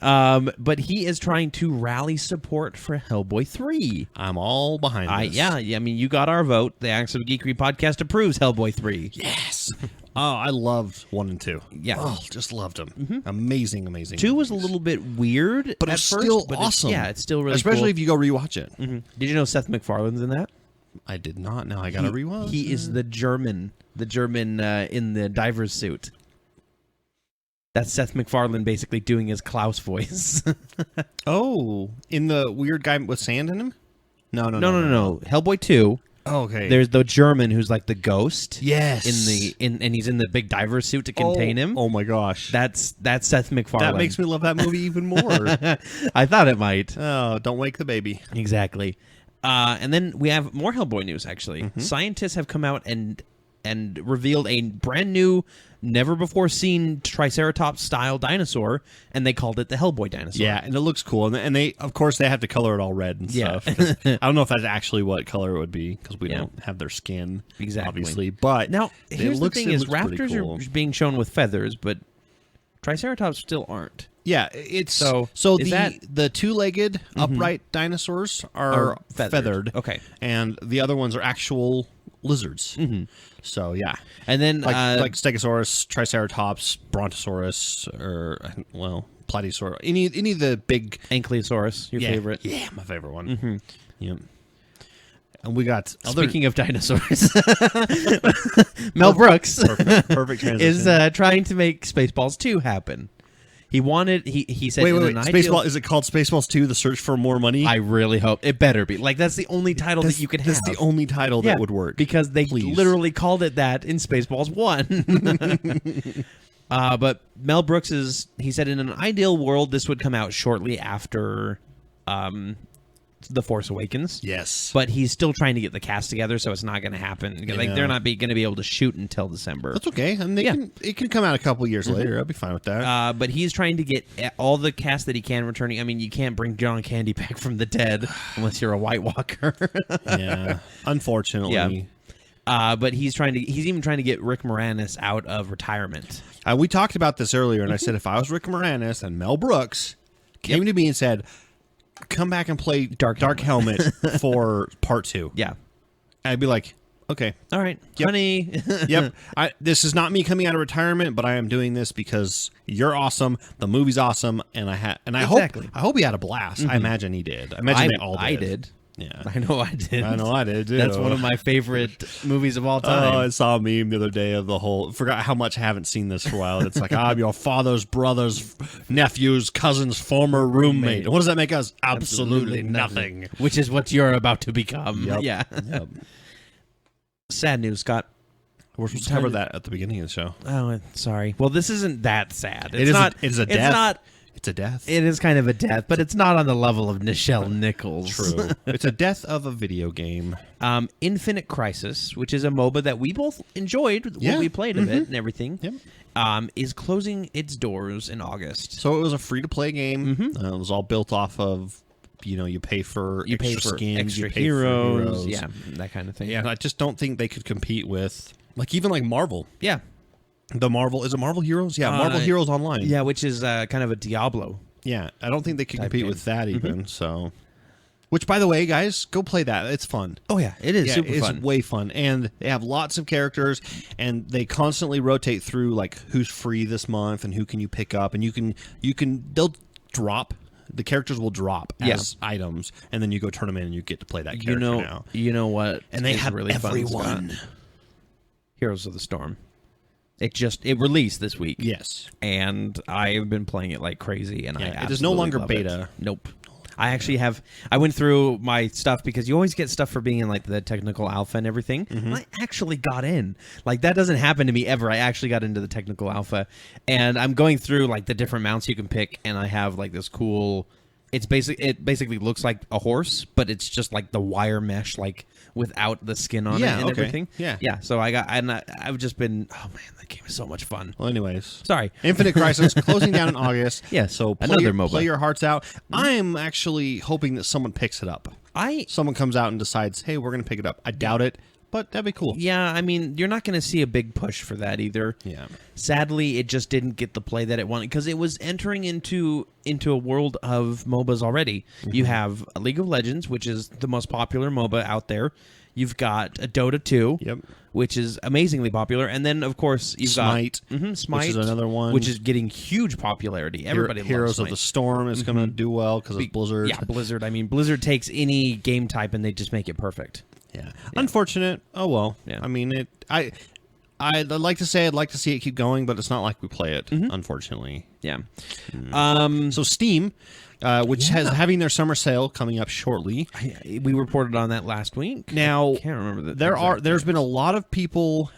[SPEAKER 2] But he is trying to rally support for Hellboy 3.
[SPEAKER 3] I'm all behind this.
[SPEAKER 2] Yeah, I mean, you got our vote. The Acts of Geekery Podcast approves Hellboy 3.
[SPEAKER 3] Yes. Oh, I loved 1 and 2.
[SPEAKER 2] Yeah.
[SPEAKER 3] Oh, just loved them. Amazing.
[SPEAKER 2] 2 was a little bit weird
[SPEAKER 3] but
[SPEAKER 2] at
[SPEAKER 3] it's
[SPEAKER 2] first,
[SPEAKER 3] still
[SPEAKER 2] but
[SPEAKER 3] awesome.
[SPEAKER 2] It's still really
[SPEAKER 3] Especially
[SPEAKER 2] cool.
[SPEAKER 3] if you go rewatch it.
[SPEAKER 2] Did you know Seth MacFarlane's in that?
[SPEAKER 3] I did not. Now I got to rewatch.
[SPEAKER 2] He is the German in the diver's suit. That's Seth MacFarlane basically doing his Klaus voice.
[SPEAKER 3] Oh, in the weird guy with sand in him? No.
[SPEAKER 2] Hellboy 2.
[SPEAKER 3] Oh, okay.
[SPEAKER 2] There's the German who's like the ghost.
[SPEAKER 3] Yes.
[SPEAKER 2] And he's in the big diver suit to contain him.
[SPEAKER 3] Oh my gosh.
[SPEAKER 2] That's Seth MacFarlane.
[SPEAKER 3] That makes me love that movie even more.
[SPEAKER 2] I thought it might.
[SPEAKER 3] Oh, don't wake the baby.
[SPEAKER 2] Exactly. And then we have more Hellboy news, actually. Scientists have come out and revealed a brand new, never-before-seen Triceratops-style dinosaur, and they called it the Hellboy dinosaur.
[SPEAKER 3] Yeah, and it looks cool. And they, of course, they have to color it all red and stuff. I don't know if that's actually what color it would be, because we don't have their skin, obviously. But
[SPEAKER 2] now, here's the thing is, raptors
[SPEAKER 3] cool.
[SPEAKER 2] are being shown with feathers, but Triceratops still aren't.
[SPEAKER 3] Yeah, it's
[SPEAKER 2] so
[SPEAKER 3] the two-legged upright dinosaurs are feathered.
[SPEAKER 2] Okay,
[SPEAKER 3] and the other ones are actual lizards. So yeah,
[SPEAKER 2] and then
[SPEAKER 3] like Stegosaurus, Triceratops, Brontosaurus, or Platysaurus. Any of the big
[SPEAKER 2] Ankylosaurus, your favorite?
[SPEAKER 3] Yeah, my favorite one. Yep. And we got
[SPEAKER 2] Speaking of dinosaurs, Mel Brooks
[SPEAKER 3] perfect transition.
[SPEAKER 2] is trying to make Spaceballs 2 happen. He wanted. He said,
[SPEAKER 3] Wait.
[SPEAKER 2] in an ideal,
[SPEAKER 3] Spaceball, is it called Spaceballs 2, The Search for More Money?
[SPEAKER 2] I really hope it better be. Like, that's the only title that you could have.
[SPEAKER 3] That's the only title that would work.
[SPEAKER 2] Because they
[SPEAKER 3] Please.
[SPEAKER 2] literally called it that in Spaceballs 1. But Mel Brooks he said, in an ideal world, this would come out shortly after The Force Awakens.
[SPEAKER 3] Yes.
[SPEAKER 2] But he's still trying to get the cast together, so it's not going to happen. Like, they're not going to be able to shoot until December.
[SPEAKER 3] That's okay. I mean, it can come out a couple years later. I'll be fine with that.
[SPEAKER 2] But he's trying to get all the cast that he can returning. I mean, you can't bring John Candy back from the dead unless you're a White Walker.
[SPEAKER 3] Yeah. Unfortunately.
[SPEAKER 2] Yeah. But he's even trying to get Rick Moranis out of retirement.
[SPEAKER 3] We talked about this earlier, and I said if I was Rick Moranis and Mel Brooks came to me and said, come back and play Dark Helmet for part 2.
[SPEAKER 2] Yeah.
[SPEAKER 3] I'd be like, okay.
[SPEAKER 2] All right. Honey.
[SPEAKER 3] Yep. This is not me coming out of retirement, but I am doing this because you're awesome. The movie's awesome, and I hope he had a blast. I imagine he did. I imagine they all did.
[SPEAKER 2] I did.
[SPEAKER 3] Yeah.
[SPEAKER 2] I know I did.
[SPEAKER 3] I know I did, too.
[SPEAKER 2] That's one of my favorite movies of all time.
[SPEAKER 3] I saw a meme the other day of the whole... Forgot how much I haven't seen this for a while. It's like, I'm your father's brother's nephew's cousin's former roommate. What does that make us? Absolutely nothing.
[SPEAKER 2] Which is what you're about to become.
[SPEAKER 3] Yep.
[SPEAKER 2] Yeah.
[SPEAKER 3] Yep.
[SPEAKER 2] Sad news, Scott.
[SPEAKER 3] We're supposed to cover that at the beginning of the show.
[SPEAKER 2] Oh, sorry. Well, this isn't that sad.
[SPEAKER 3] It's a death. It's a death.
[SPEAKER 2] It is kind of a death, but it's not on the level of Nichelle Nichols.
[SPEAKER 3] True. It's a death of a video game.
[SPEAKER 2] Infinite Crisis, which is a MOBA that we both enjoyed when we played of it and everything, is closing its doors in August.
[SPEAKER 3] So it was a free-to-play game. It was all built off of, you pay for extra skins,
[SPEAKER 2] extra
[SPEAKER 3] you pay
[SPEAKER 2] heroes,
[SPEAKER 3] for
[SPEAKER 2] yeah, that kind of thing.
[SPEAKER 3] Yeah, I just don't think they could compete with, even Marvel.
[SPEAKER 2] Yeah.
[SPEAKER 3] Is it Marvel Heroes? Yeah, Marvel Heroes Online.
[SPEAKER 2] Yeah, which is kind of a Diablo.
[SPEAKER 3] Yeah, I don't think they could compete
[SPEAKER 2] game.
[SPEAKER 3] with that even, so... Which, by the way, guys, go play that. It's fun.
[SPEAKER 2] Oh, yeah, it is super fun.
[SPEAKER 3] It's way fun. And they have lots of characters, and they constantly rotate through, who's free this month and who can you pick up. And they'll drop. The characters will drop as items, and then you go turn them in, and you get to play that character now.
[SPEAKER 2] You know what?
[SPEAKER 3] And they have
[SPEAKER 2] really
[SPEAKER 3] everyone.
[SPEAKER 2] Fun, Heroes of the Storm. It released this week.
[SPEAKER 3] Yes.
[SPEAKER 2] And I've been playing it like crazy, and
[SPEAKER 3] it is no longer beta.
[SPEAKER 2] Nope. I went through my stuff because you always get stuff for being in the technical alpha and everything. And I actually got in. That doesn't happen to me ever. I actually got into the technical alpha, and I'm going through the different mounts you can pick, and I have this cool. It basically looks like a horse, but it's just the wire mesh without the skin on it and everything. Yeah. So I've just been. Oh man, that game is so much fun.
[SPEAKER 3] Well, anyways,
[SPEAKER 2] sorry.
[SPEAKER 3] Infinite Crisis closing down in August.
[SPEAKER 2] Yeah.
[SPEAKER 3] So
[SPEAKER 2] MOBA.
[SPEAKER 3] Play your hearts out. I'm actually hoping that someone picks it up. Someone comes out and decides, hey, we're going to pick it up. I doubt it, but that'd be cool.
[SPEAKER 2] Yeah, I mean, you're not going to see a big push for that either.
[SPEAKER 3] Yeah.
[SPEAKER 2] Sadly, it just didn't get the play that it wanted because it was entering into a world of MOBAs already. You have League of Legends, which is the most popular MOBA out there. You've got a Dota 2, which is amazingly popular. And then, of course, you've
[SPEAKER 3] Smite,
[SPEAKER 2] got Smite,
[SPEAKER 3] which is another one.
[SPEAKER 2] Which is getting huge popularity. Everybody loves
[SPEAKER 3] Heroes
[SPEAKER 2] Smite.
[SPEAKER 3] of the Storm is going to do well because it's Blizzard.
[SPEAKER 2] Yeah, Blizzard. I mean, Blizzard takes any game type and they just make it perfect.
[SPEAKER 3] Yeah. Unfortunate. Oh, well. Yeah. I mean, I'd like to say I'd like to see it keep going, but it's not like we play it, unfortunately.
[SPEAKER 2] Yeah.
[SPEAKER 3] So Steam... which has having their summer sale coming up shortly.
[SPEAKER 2] We reported on that last week.
[SPEAKER 3] Now,
[SPEAKER 2] I can't remember that.
[SPEAKER 3] There's been a lot of people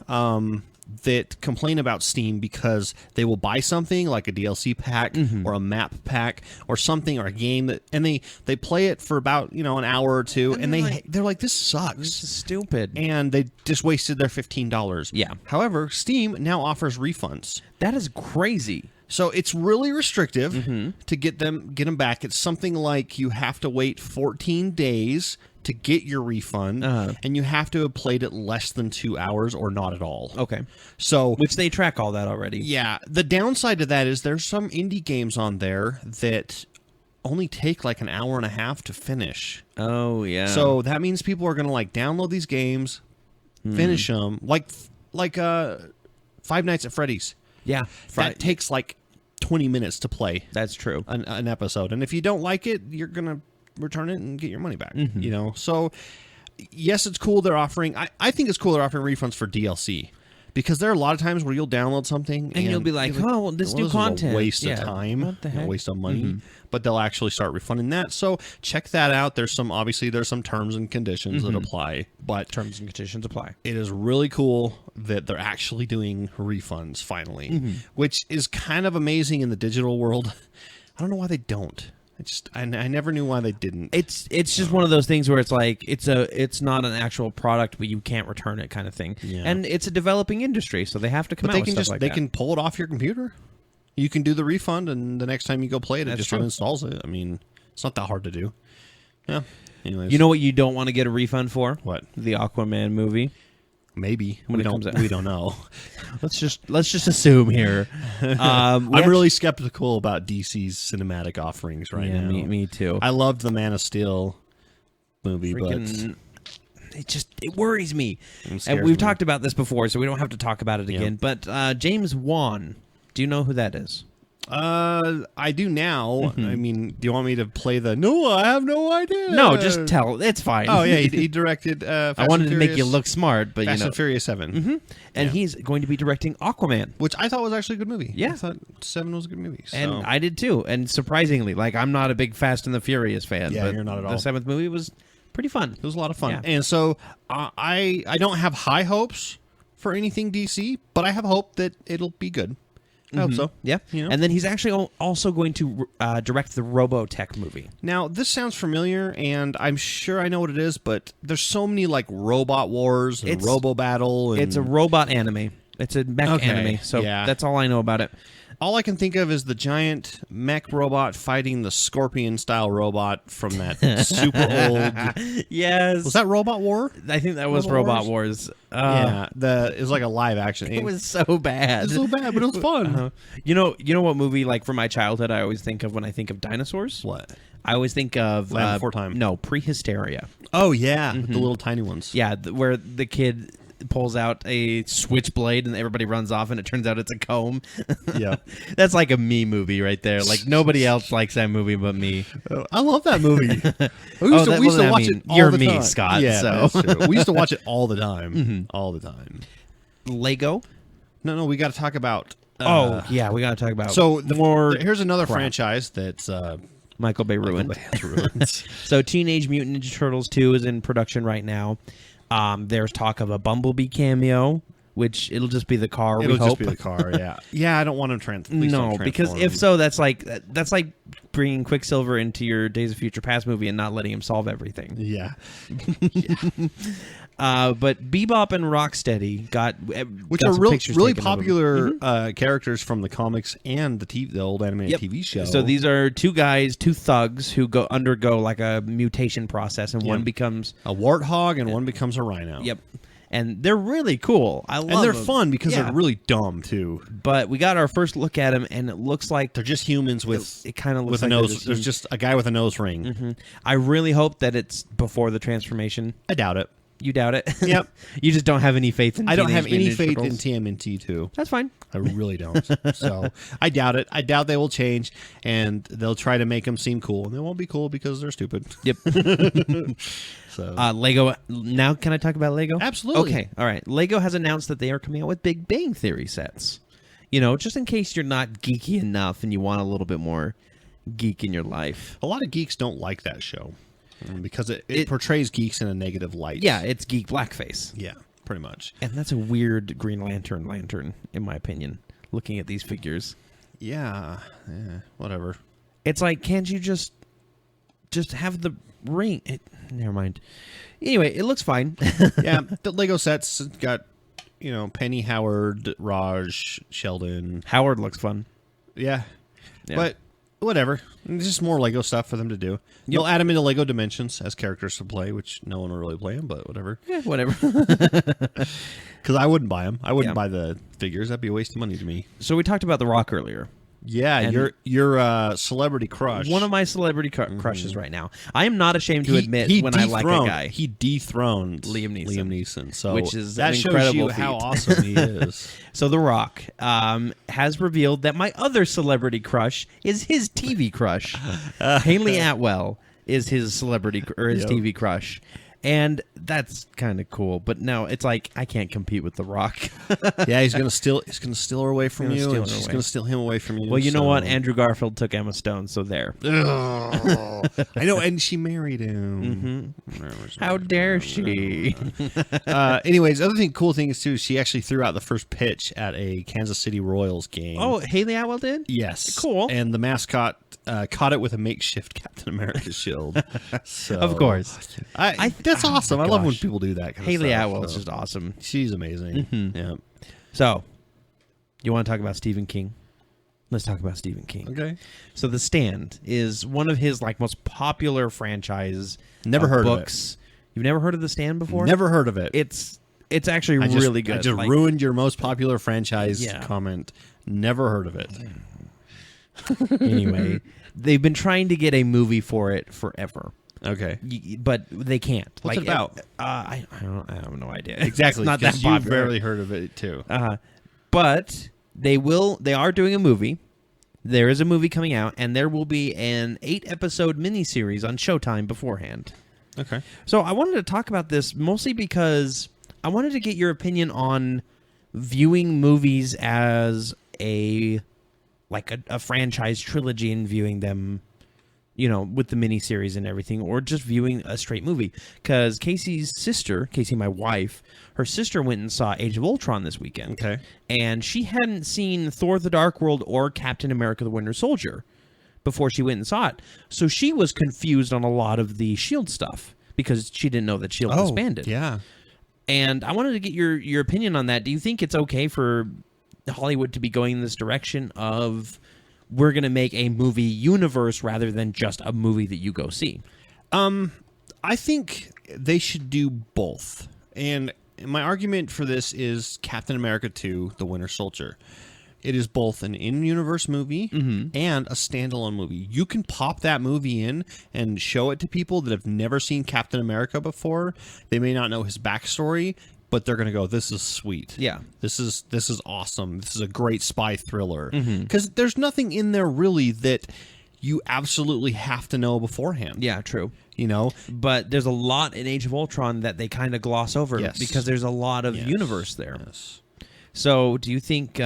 [SPEAKER 3] that complain about Steam because they will buy something like a DLC pack or a map pack or something or a game and they play it for about an hour or two and they're like, this sucks.
[SPEAKER 2] This is stupid.
[SPEAKER 3] And they just wasted their $15.
[SPEAKER 2] Yeah.
[SPEAKER 3] However, Steam now offers refunds.
[SPEAKER 2] That is crazy.
[SPEAKER 3] So it's really restrictive to get them back. It's something like you have to wait 14 days to get your refund, and you have to have played it less than 2 hours or not at all.
[SPEAKER 2] Okay.
[SPEAKER 3] So
[SPEAKER 2] which they track all that already.
[SPEAKER 3] Yeah. The downside to that is there's some indie games on there that only take an hour and a half to finish.
[SPEAKER 2] Oh, yeah.
[SPEAKER 3] So that means people are going to download these games, finish them, like Five Nights at Freddy's.
[SPEAKER 2] Yeah.
[SPEAKER 3] That takes 20 minutes to play.
[SPEAKER 2] That's true.
[SPEAKER 3] An episode. And if you don't like it, you're going to return it and get your money back. So yes, it's cool they're offering. I think it's cool they're offering refunds for DLC. Because there are a lot of times where you'll download something
[SPEAKER 2] and you'll be like, oh, well, this new content.
[SPEAKER 3] Is a waste of time,
[SPEAKER 2] what the heck?
[SPEAKER 3] A waste of money. But they'll actually start refunding that. So check that out. There's some terms and conditions that apply. But
[SPEAKER 2] terms and conditions apply.
[SPEAKER 3] It is really cool that they're actually doing refunds finally, which is kind of amazing in the digital world. I don't know why they don't. I never knew why they didn't.
[SPEAKER 2] It's just one of those things where it's like it's not an actual product, but you can't return it, kind of thing.
[SPEAKER 3] Yeah.
[SPEAKER 2] And it's a developing industry, so they have to come out with stuff like that.
[SPEAKER 3] They can pull it off your computer. You can do the refund, and the next time you go play it, it just uninstalls it. I mean, it's not that hard to do. Yeah. Anyways.
[SPEAKER 2] You know what you don't want to get a refund for?
[SPEAKER 3] What?
[SPEAKER 2] The Aquaman movie.
[SPEAKER 3] Maybe
[SPEAKER 2] when it comes out.
[SPEAKER 3] We don't know.
[SPEAKER 2] Let's just assume here.
[SPEAKER 3] I'm really skeptical about DC's cinematic offerings right now.
[SPEAKER 2] Me too.
[SPEAKER 3] I loved the Man of Steel movie, but
[SPEAKER 2] it worries me. And we've talked about this before, so we don't have to talk about it again. But James Wan, do you know who that is?
[SPEAKER 3] I do now. I mean, do you want me to play the? No, I have no idea.
[SPEAKER 2] No, just tell. It's fine.
[SPEAKER 3] Oh yeah, he directed.
[SPEAKER 2] I wanted to make you look smart, but
[SPEAKER 3] Fast and Furious 7.
[SPEAKER 2] And he's going to be directing Aquaman,
[SPEAKER 3] which I thought was actually a good movie.
[SPEAKER 2] Yeah,
[SPEAKER 3] I thought 7 was a good movie, so.
[SPEAKER 2] And I did too. And surprisingly, like I'm not a big Fast and the Furious fan.
[SPEAKER 3] Yeah,
[SPEAKER 2] but
[SPEAKER 3] you're not at all.
[SPEAKER 2] The 7th movie was pretty fun.
[SPEAKER 3] It was a lot of fun,
[SPEAKER 2] Yeah.
[SPEAKER 3] and so I don't have high hopes for anything DC, but I have hope that it'll be good. I hope so.
[SPEAKER 2] Yeah.
[SPEAKER 3] You know?
[SPEAKER 2] And then he's actually also going to direct the Robotech movie.
[SPEAKER 3] Now, this sounds familiar, and I'm sure I know what it is, but there's so many, like, Robot Wars and Robo Battle. And...
[SPEAKER 2] It's a robot anime. It's a mech anime, so that's all I know about it.
[SPEAKER 3] All I can think of is the giant mech robot fighting the Scorpion-style robot from that super old...
[SPEAKER 2] Yes.
[SPEAKER 3] Was that Robot War?
[SPEAKER 2] I think that was Robot Wars.
[SPEAKER 3] Yeah, it was like a live action.
[SPEAKER 2] It was so bad.
[SPEAKER 3] It was so bad, but it was fun.
[SPEAKER 2] You know what movie, like, from my childhood I always think of when I think of dinosaurs?
[SPEAKER 3] What?
[SPEAKER 2] I always think of...
[SPEAKER 3] Land Before Time.
[SPEAKER 2] No, Prehysteria.
[SPEAKER 3] Oh, yeah, the little tiny ones.
[SPEAKER 2] Yeah, where the kid pulls out a switchblade and everybody runs off and it turns out it's a comb.
[SPEAKER 3] Yeah.
[SPEAKER 2] That's like a me movie right there. Like nobody else likes that movie but me.
[SPEAKER 3] I love that movie. We used to watch it all
[SPEAKER 2] You're
[SPEAKER 3] the
[SPEAKER 2] me,
[SPEAKER 3] time.
[SPEAKER 2] Scott.
[SPEAKER 3] Yeah,
[SPEAKER 2] so.
[SPEAKER 3] that's true. We used to watch it all the time. All the time.
[SPEAKER 2] Lego?
[SPEAKER 3] No, we got to talk about...
[SPEAKER 2] we got to talk about
[SPEAKER 3] here's another franchise that's...
[SPEAKER 2] Michael Bay ruined. So Teenage Mutant Ninja Turtles 2 is in production right now. There's talk of a Bumblebee cameo, which it'll just be the car.
[SPEAKER 3] It'll
[SPEAKER 2] we hope.
[SPEAKER 3] just be the car. Yeah, yeah. I don't want to
[SPEAKER 2] No, because if so, that's like bringing Quicksilver into your Days of Future Past movie and not letting him solve everything.
[SPEAKER 3] Yeah.
[SPEAKER 2] But Bebop and Rocksteady
[SPEAKER 3] which are really popular characters from the comics and the old animated TV show.
[SPEAKER 2] So these are two thugs who undergo like a mutation process, and one becomes
[SPEAKER 3] a warthog and one becomes a rhino.
[SPEAKER 2] Yep. And they're really cool. I love them.
[SPEAKER 3] And they're fun because they're really dumb too.
[SPEAKER 2] But we got our first look at them, and it looks like
[SPEAKER 3] they're just humans with
[SPEAKER 2] it kind of looks
[SPEAKER 3] with
[SPEAKER 2] like
[SPEAKER 3] a nose. There's just a guy with a nose ring.
[SPEAKER 2] I really hope that it's before the transformation.
[SPEAKER 3] I doubt it.
[SPEAKER 2] You doubt it?
[SPEAKER 3] Yep.
[SPEAKER 2] You just don't have any faith in
[SPEAKER 3] I don't have any
[SPEAKER 2] Ninja
[SPEAKER 3] faith
[SPEAKER 2] Turtles?
[SPEAKER 3] in TMNT too.
[SPEAKER 2] That's fine.
[SPEAKER 3] I really don't. So I doubt it. I doubt they will change, and they'll try to make them seem cool, and they won't be cool because they're stupid.
[SPEAKER 2] Yep.
[SPEAKER 3] So
[SPEAKER 2] Lego. Now, can I talk about Lego?
[SPEAKER 3] Absolutely.
[SPEAKER 2] Okay. All right. Lego has announced that they are coming out with Big Bang Theory sets. You know, just in case you're not geeky enough and you want a little bit more geek in your life.
[SPEAKER 3] A lot of geeks don't like that show because it portrays geeks in a negative light.
[SPEAKER 2] Yeah, it's geek blackface.
[SPEAKER 3] Yeah, pretty much.
[SPEAKER 2] And that's a weird Green Lantern, in my opinion, looking at these figures.
[SPEAKER 3] Yeah, whatever.
[SPEAKER 2] It's like, can't you just have the ring? Never mind. Anyway, it looks fine.
[SPEAKER 3] Yeah, the Lego sets got, Penny, Howard, Raj, Sheldon.
[SPEAKER 2] Howard looks fun.
[SPEAKER 3] Yeah. But whatever. It's just more Lego stuff for them to do. They'll add them into Lego Dimensions as characters to play, which no one will really play them, but whatever.
[SPEAKER 2] Yeah, whatever.
[SPEAKER 3] Because I wouldn't buy them. I wouldn't buy the figures. That'd be a waste of money to me.
[SPEAKER 2] So we talked about The Rock earlier.
[SPEAKER 3] Yeah,
[SPEAKER 2] and
[SPEAKER 3] your celebrity crush.
[SPEAKER 2] One of my celebrity crushes right now. I am not ashamed to admit when I like a guy.
[SPEAKER 3] He dethroned
[SPEAKER 2] Liam Neeson.
[SPEAKER 3] So
[SPEAKER 2] which is
[SPEAKER 3] that
[SPEAKER 2] an
[SPEAKER 3] shows
[SPEAKER 2] incredible
[SPEAKER 3] you
[SPEAKER 2] feat.
[SPEAKER 3] how awesome he is.
[SPEAKER 2] So The Rock has revealed that my other celebrity crush is his TV crush. Haley Atwell is his celebrity or his TV crush. And that's kind of cool. But no, it's like I can't compete with The Rock.
[SPEAKER 3] Yeah, he's gonna steal her away from
[SPEAKER 2] Gonna
[SPEAKER 3] you,
[SPEAKER 2] steal
[SPEAKER 3] and
[SPEAKER 2] her
[SPEAKER 3] she's
[SPEAKER 2] away.
[SPEAKER 3] gonna steal him away from you.
[SPEAKER 2] Well, you know
[SPEAKER 3] so-
[SPEAKER 2] what? Andrew Garfield took Emma Stone, so there.
[SPEAKER 3] Ugh. I know, and she married him.
[SPEAKER 2] How dare she?
[SPEAKER 3] Anyways, cool thing is too, she actually threw out the first pitch at a Kansas City Royals game.
[SPEAKER 2] Oh, Haley Atwell did?
[SPEAKER 3] yes,
[SPEAKER 2] Cool.
[SPEAKER 3] And the mascot caught it with a makeshift Captain America shield. So,
[SPEAKER 2] Of course.
[SPEAKER 3] that's awesome. I love when
[SPEAKER 2] gosh.
[SPEAKER 3] people do that. Kind
[SPEAKER 2] Haley
[SPEAKER 3] of stuff,
[SPEAKER 2] Atwell is
[SPEAKER 3] so.
[SPEAKER 2] just awesome.
[SPEAKER 3] She's amazing. Yeah.
[SPEAKER 2] So, you want to talk about Stephen King? Let's talk about Stephen King.
[SPEAKER 3] Okay.
[SPEAKER 2] So, The Stand is one of his most popular franchise.
[SPEAKER 3] Never heard of it.
[SPEAKER 2] books. You've never heard of The Stand before?
[SPEAKER 3] Never heard of it.
[SPEAKER 2] It's actually really good.
[SPEAKER 3] I just
[SPEAKER 2] Like,
[SPEAKER 3] ruined your most popular franchise
[SPEAKER 2] Yeah.
[SPEAKER 3] comment. Never heard of it.
[SPEAKER 2] Anyway, they've been trying to get a movie for it forever.
[SPEAKER 3] Okay.
[SPEAKER 2] But they can't.
[SPEAKER 3] What's it about?
[SPEAKER 2] I have no idea.
[SPEAKER 3] Exactly.
[SPEAKER 2] It's not that
[SPEAKER 3] 'cause
[SPEAKER 2] popular.
[SPEAKER 3] You've barely heard of it too.
[SPEAKER 2] But they are doing a movie. There is a movie coming out, and there will be an 8-episode miniseries on Showtime beforehand.
[SPEAKER 3] Okay.
[SPEAKER 2] So I wanted to talk about this mostly because I wanted to get your opinion on viewing movies as a franchise trilogy and viewing them, with the miniseries and everything, or just viewing a straight movie. Because Casey, my wife, her sister went and saw Age of Ultron this weekend.
[SPEAKER 3] Okay.
[SPEAKER 2] And she hadn't seen Thor: The Dark World or Captain America: The Winter Soldier before she went and saw it. So she was confused on a lot of the S.H.I.E.L.D. stuff because she didn't know that S.H.I.E.L.D. disbanded.
[SPEAKER 3] Yeah.
[SPEAKER 2] And I wanted to get your opinion on that. Do you think it's okay for Hollywood to be going in this direction of we're going to make a movie universe rather than just a movie that you go see?
[SPEAKER 3] I think they should do both. And my argument for this is Captain America 2, The Winter Soldier. It is both an in-universe movie and a standalone movie. You can pop that movie in and show it to people that have never seen Captain America before. They may not know his backstory, but they're going to go, this is sweet.
[SPEAKER 2] Yeah.
[SPEAKER 3] This is awesome. This is a great spy thriller. Because there's nothing in there really that you absolutely have to know beforehand.
[SPEAKER 2] Yeah, true.
[SPEAKER 3] But
[SPEAKER 2] There's a lot in Age of Ultron that they kind of gloss over
[SPEAKER 3] Yes.
[SPEAKER 2] because there's a lot of universe there.
[SPEAKER 3] Yes.
[SPEAKER 2] So do you think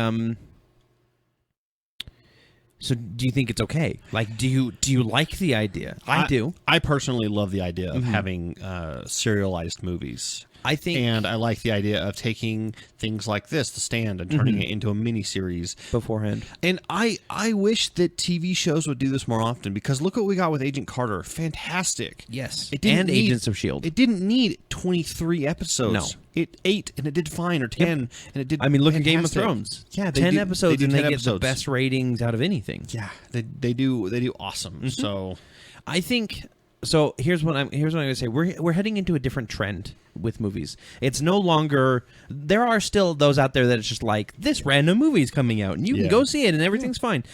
[SPEAKER 2] it's okay? Do you like the idea? I do.
[SPEAKER 3] I personally love the idea of having serialized movies.
[SPEAKER 2] I think
[SPEAKER 3] And I like the idea of taking things like this, The Stand, and turning it into a miniseries.
[SPEAKER 2] beforehand.
[SPEAKER 3] And I wish that TV shows would do this more often, because look what we got with Agent Carter. Fantastic.
[SPEAKER 2] Yes.
[SPEAKER 3] It didn't
[SPEAKER 2] And
[SPEAKER 3] need-
[SPEAKER 2] Agents of S.H.I.E.L.D.
[SPEAKER 3] It didn't need 23 episodes.
[SPEAKER 2] No.
[SPEAKER 3] It 8, and it did fine, or 10, and it did
[SPEAKER 2] I mean, look at Game of
[SPEAKER 3] fantastic.
[SPEAKER 2] Thrones.
[SPEAKER 3] Yeah,
[SPEAKER 2] 10 episodes, and they
[SPEAKER 3] 10
[SPEAKER 2] get the best ratings out of anything.
[SPEAKER 3] Yeah, they do awesome. So
[SPEAKER 2] I think so. Here's what I'm going to say. We're heading into a different trend with movies. It's no longer. There are still those out there that it's just like this random movie's coming out, and you can
[SPEAKER 3] Yeah.
[SPEAKER 2] go see it, and everything's fine.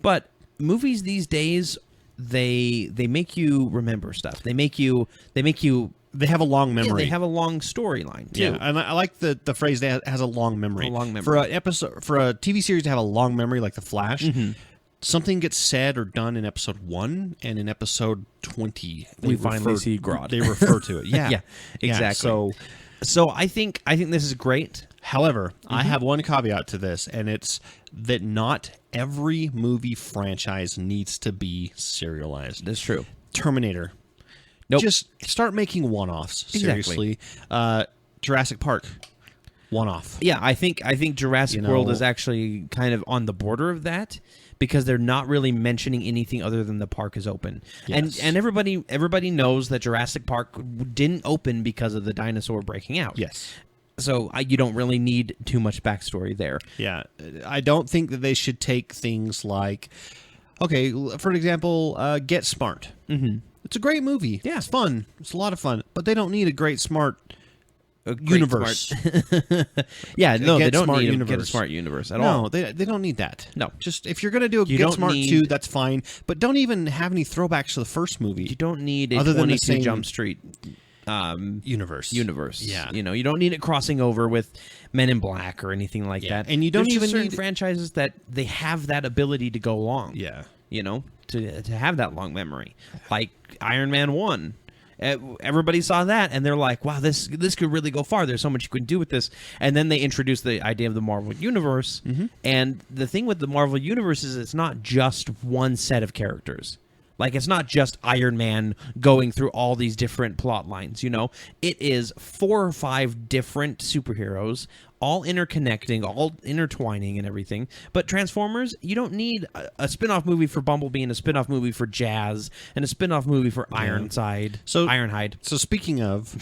[SPEAKER 2] But movies these days, they make you remember stuff. They make you.
[SPEAKER 3] they have a long memory.
[SPEAKER 2] They have a long storyline too.
[SPEAKER 3] Yeah, and I like the phrase that has a long memory.
[SPEAKER 2] A long memory.
[SPEAKER 3] For an episode, for a TV series to have a long memory like The Flash, something gets said or done in episode 1, and in episode 20,
[SPEAKER 2] We finally see Grodd.
[SPEAKER 3] They refer to it. Yeah,
[SPEAKER 2] Yeah, exactly. So I think this is great.
[SPEAKER 3] However, I have one caveat to this, and it's that not every movie franchise needs to be serialized.
[SPEAKER 2] That's true.
[SPEAKER 3] Terminator.
[SPEAKER 2] Nope.
[SPEAKER 3] Just start making one-offs.
[SPEAKER 2] Exactly.
[SPEAKER 3] Seriously. Jurassic Park. One-off.
[SPEAKER 2] Yeah, I think Jurassic
[SPEAKER 3] You
[SPEAKER 2] World
[SPEAKER 3] know-
[SPEAKER 2] is actually kind of on the border of that because they're not really mentioning anything other than the park is open.
[SPEAKER 3] Yes.
[SPEAKER 2] And everybody knows that Jurassic Park didn't open because of the dinosaur breaking out.
[SPEAKER 3] Yes.
[SPEAKER 2] So you don't really need too much backstory there.
[SPEAKER 3] Yeah. I don't think that they should take things like, okay, for an example, Get Smart. Mm-hmm. It's a great movie.
[SPEAKER 2] Yeah.
[SPEAKER 3] It's fun. It's a lot of fun. But they don't need a great smart
[SPEAKER 2] A great
[SPEAKER 3] universe.
[SPEAKER 2] Yeah, no, they
[SPEAKER 3] Get
[SPEAKER 2] don't
[SPEAKER 3] Smart
[SPEAKER 2] need Get a
[SPEAKER 3] universe.
[SPEAKER 2] Smart universe at all.
[SPEAKER 3] No, they don't need that.
[SPEAKER 2] No.
[SPEAKER 3] Just if you're going to do a
[SPEAKER 2] You
[SPEAKER 3] Get
[SPEAKER 2] don't
[SPEAKER 3] Smart
[SPEAKER 2] need-
[SPEAKER 3] 2, that's fine. But don't even have any throwbacks to the first movie.
[SPEAKER 2] You don't need a
[SPEAKER 3] Other than the
[SPEAKER 2] 22
[SPEAKER 3] same-
[SPEAKER 2] Jump Street
[SPEAKER 3] universe.
[SPEAKER 2] universe.
[SPEAKER 3] Yeah.
[SPEAKER 2] You don't need it crossing over with Men in Black or anything like
[SPEAKER 3] Yeah,
[SPEAKER 2] that.
[SPEAKER 3] and you don't
[SPEAKER 2] There's just
[SPEAKER 3] even
[SPEAKER 2] certain
[SPEAKER 3] need-
[SPEAKER 2] franchises that they have that ability to go long.
[SPEAKER 3] Yeah.
[SPEAKER 2] To have that long memory, like Iron Man 1. Everybody saw that, and they're like, wow, this could really go far. There's so much you can do with this. And then they introduced the idea of the Marvel Universe. And the thing with the Marvel Universe is it's not just one set of characters. Like, it's not just Iron Man going through all these different plot lines, you know? It is 4 or 5 different superheroes, all interconnecting, all intertwining and everything. But Transformers, you don't need a spin-off movie for Bumblebee and a spin-off movie for Jazz and a spin-off movie for Ironhide. So
[SPEAKER 3] speaking of...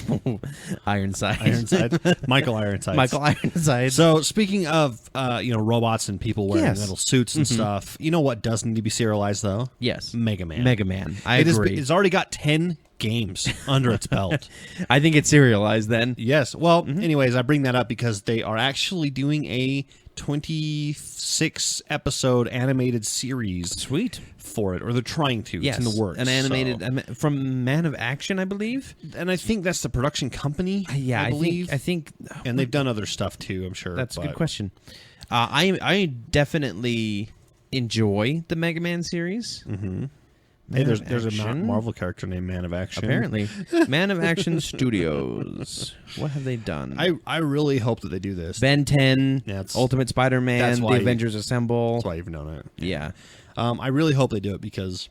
[SPEAKER 2] Ironside.
[SPEAKER 3] Michael Ironside.
[SPEAKER 2] Michael Ironside.
[SPEAKER 3] So speaking of, robots and people wearing little suits and stuff, you know what does need to be serialized, though?
[SPEAKER 2] Yes.
[SPEAKER 3] Mega Man.
[SPEAKER 2] I agree.
[SPEAKER 3] It's already got 10 games under its belt.
[SPEAKER 2] I think it's serialized then.
[SPEAKER 3] Yes. Well, anyways, I bring that up because they are actually doing a 26 episode animated series.
[SPEAKER 2] Sweet.
[SPEAKER 3] For it, or they're trying to.
[SPEAKER 2] Yes.
[SPEAKER 3] It's in the works.
[SPEAKER 2] An animated from Man of Action, I believe.
[SPEAKER 3] And I think that's the production company.
[SPEAKER 2] Yeah,
[SPEAKER 3] I believe.
[SPEAKER 2] I think.
[SPEAKER 3] And they've done other stuff too, I'm sure.
[SPEAKER 2] That's a good question. I definitely enjoy the Mega Man series.
[SPEAKER 3] Hey, there's a Marvel character named Man of Action.
[SPEAKER 2] Apparently. Man of Action Studios. What have they done?
[SPEAKER 3] I really hope that they do this.
[SPEAKER 2] Ben 10, Ultimate Spider-Man, The Avengers Assemble.
[SPEAKER 3] That's why you've known it.
[SPEAKER 2] Yeah.
[SPEAKER 3] I really hope they do it because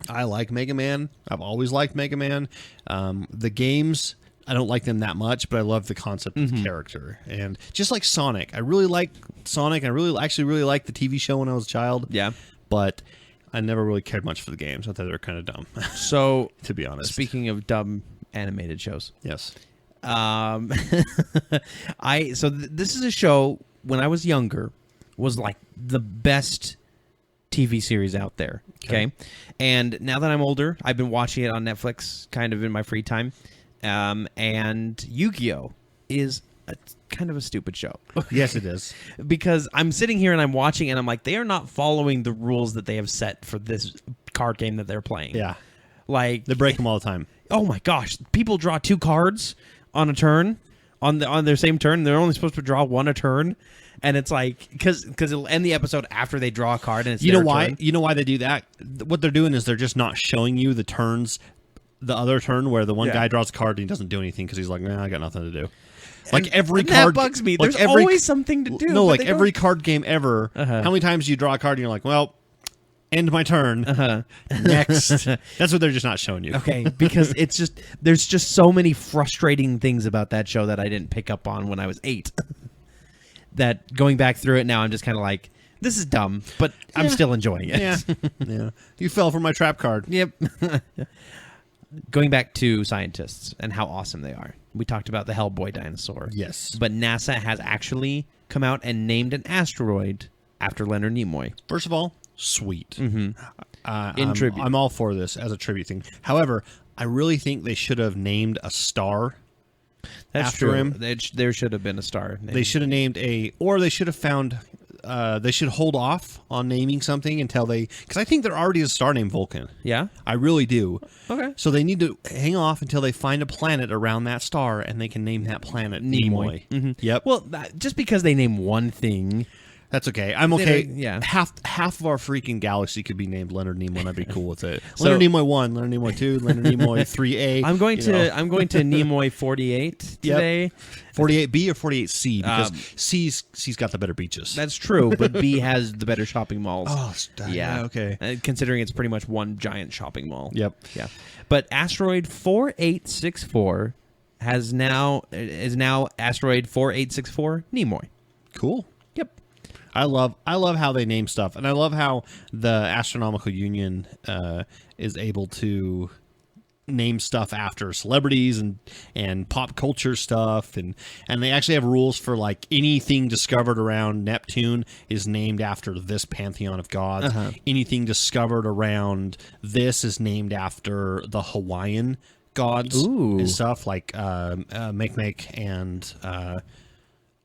[SPEAKER 3] I like Mega Man. I've always liked Mega Man. The games, I don't like them that much, but I love the concept of the character. And just like Sonic, I really like Sonic. I really like the TV show when I was a child.
[SPEAKER 2] Yeah.
[SPEAKER 3] But I never really cared much for the games. I thought they were kind of dumb.
[SPEAKER 2] So,
[SPEAKER 3] to be honest.
[SPEAKER 2] Speaking of dumb animated shows.
[SPEAKER 3] Yes.
[SPEAKER 2] This is a show, when I was younger, was like the best TV series out there. Okay. And now that I'm older, I've been watching it on Netflix kind of in my free time. And Yukio is kind of a stupid show.
[SPEAKER 3] Yes, it is.
[SPEAKER 2] Because I'm sitting here and I'm watching and I'm like, they are not following the rules that they have set for this card game that they're playing.
[SPEAKER 3] Yeah.
[SPEAKER 2] Like,
[SPEAKER 3] they break them all the time.
[SPEAKER 2] Oh my gosh. People draw 2 cards on a turn, on their same turn. They're only supposed to draw 1 a turn. And it's like, because it'll end the episode after they draw a card and it's
[SPEAKER 3] You know
[SPEAKER 2] why?
[SPEAKER 3] Turn. You know why they do that? What they're doing is they're just not showing you the turns, the other turn where the one guy draws a card and he doesn't do anything because he's like, nah, I got nothing to do. Like every card,
[SPEAKER 2] that bugs me. There's always something to do.
[SPEAKER 3] No, like every card game ever.
[SPEAKER 2] Uh-huh.
[SPEAKER 3] How many times you draw a card and you're like, well, end my turn. Next. That's what they're just not showing you.
[SPEAKER 2] Okay, because there's just so many frustrating things about that show that I didn't pick up on when I was 8. That going back through it now, I'm just kind of like, this is dumb, but I'm still enjoying it.
[SPEAKER 3] Yeah. You fell for my trap card.
[SPEAKER 2] Yep. Going back to scientists and how awesome they are. We talked about the Hellboy dinosaur.
[SPEAKER 3] Yes.
[SPEAKER 2] But NASA has actually come out and named an asteroid after Leonard Nimoy.
[SPEAKER 3] First of all, sweet.
[SPEAKER 2] In tribute.
[SPEAKER 3] I'm all for this as a tribute thing. However, I really think they should have named a star after
[SPEAKER 2] true.
[SPEAKER 3] him.
[SPEAKER 2] There should have been a star.
[SPEAKER 3] They should have named or they should have found... they should hold off on naming something until because I think there already is a star named Vulcan.
[SPEAKER 2] Yeah?
[SPEAKER 3] I really do.
[SPEAKER 2] Okay.
[SPEAKER 3] So they need to hang off until they find a planet around that star, and they can name that planet Nimoy.
[SPEAKER 2] Mm-hmm.
[SPEAKER 3] Yep.
[SPEAKER 2] Well, just because they name one thing...
[SPEAKER 3] That's okay. I'm okay.
[SPEAKER 2] Yeah.
[SPEAKER 3] Half of our freaking galaxy could be named Leonard Nimoy, and I'd be cool with it. Leonard Nimoy 1, Leonard Nimoy 2, Leonard Nimoy 3A.
[SPEAKER 2] I'm going to Nimoy 48 today.
[SPEAKER 3] Yep. 48B or 48C because C's got the better beaches.
[SPEAKER 2] That's true, but B has the better shopping malls.
[SPEAKER 3] Oh,
[SPEAKER 2] yeah.
[SPEAKER 3] Okay.
[SPEAKER 2] Considering it's pretty much one giant shopping mall.
[SPEAKER 3] Yep.
[SPEAKER 2] Yeah. But asteroid 4864 is now asteroid 4864 Nimoy.
[SPEAKER 3] Cool.
[SPEAKER 2] Yep.
[SPEAKER 3] I love how they name stuff, and I love how the Astronomical Union is able to name stuff after celebrities and pop culture stuff, and they actually have rules for like anything discovered around Neptune is named after this pantheon of gods. Anything discovered around this is named after the Hawaiian gods and stuff like Make and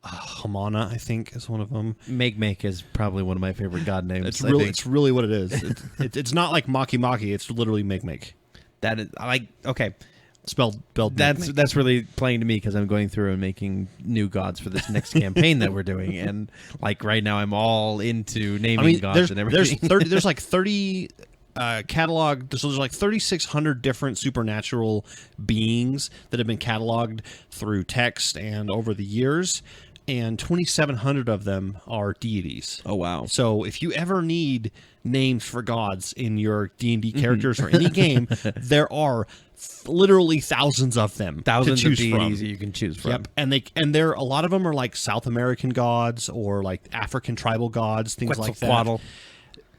[SPEAKER 3] Hamana, I think, is one of them.
[SPEAKER 2] Make is probably one of my favorite god names.
[SPEAKER 3] It's really what it is. It's not like Maki. It's literally Make.
[SPEAKER 2] That is, okay.
[SPEAKER 3] Spelled.
[SPEAKER 2] That's really playing to me because I'm going through and making new gods for this next campaign that we're doing, and like right now I'm all into naming gods and everything.
[SPEAKER 3] There's like 30 cataloged. So there's like 3,600 different supernatural beings that have been cataloged through text and over the years, and 2,700 of them are deities.
[SPEAKER 2] Oh, wow.
[SPEAKER 3] So if you ever need names for gods in your D&D characters or any game, there are literally thousands of them.
[SPEAKER 2] Thousands
[SPEAKER 3] to choose
[SPEAKER 2] of deities
[SPEAKER 3] from.
[SPEAKER 2] that you can choose from.
[SPEAKER 3] Yep, and there a lot of them are like South American gods or like African tribal gods, things like that.
[SPEAKER 2] Quetzalcoatl.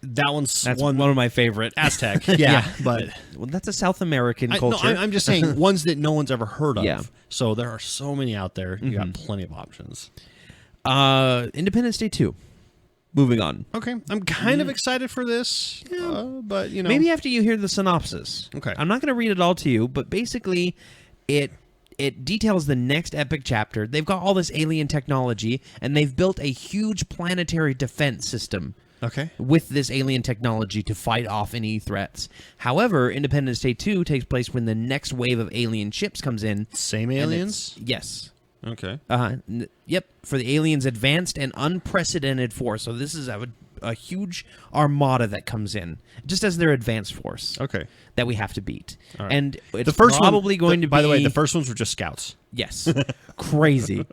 [SPEAKER 3] That's
[SPEAKER 2] one of my favorite.
[SPEAKER 3] Aztec. Yeah, but
[SPEAKER 2] well, that's a South American culture.
[SPEAKER 3] I'm just saying ones that no one's ever heard of.
[SPEAKER 2] Yeah.
[SPEAKER 3] So there are so many out there. You got plenty of options.
[SPEAKER 2] Independence Day 2. Moving on.
[SPEAKER 3] Okay, I'm kind of excited for this, but you know,
[SPEAKER 2] Maybe after you hear the synopsis.
[SPEAKER 3] Okay.
[SPEAKER 2] I'm not going to read it all to you, but basically, it details the next epic chapter. They've got all this alien technology, and they've built a huge planetary defense system.
[SPEAKER 3] Okay.
[SPEAKER 2] With this alien technology to fight off any threats. However, Independence Day 2 takes place when the next wave of alien ships comes in.
[SPEAKER 3] Same aliens?
[SPEAKER 2] Yes.
[SPEAKER 3] Okay.
[SPEAKER 2] Yep. For the aliens' advanced and unprecedented force. So this is a huge armada that comes in, just as their advanced force.
[SPEAKER 3] Okay.
[SPEAKER 2] That we have to beat.
[SPEAKER 3] All right.
[SPEAKER 2] And it's
[SPEAKER 3] the first
[SPEAKER 2] probably
[SPEAKER 3] one,
[SPEAKER 2] going to be...
[SPEAKER 3] By the way, the first ones were just scouts.
[SPEAKER 2] Yes. Crazy.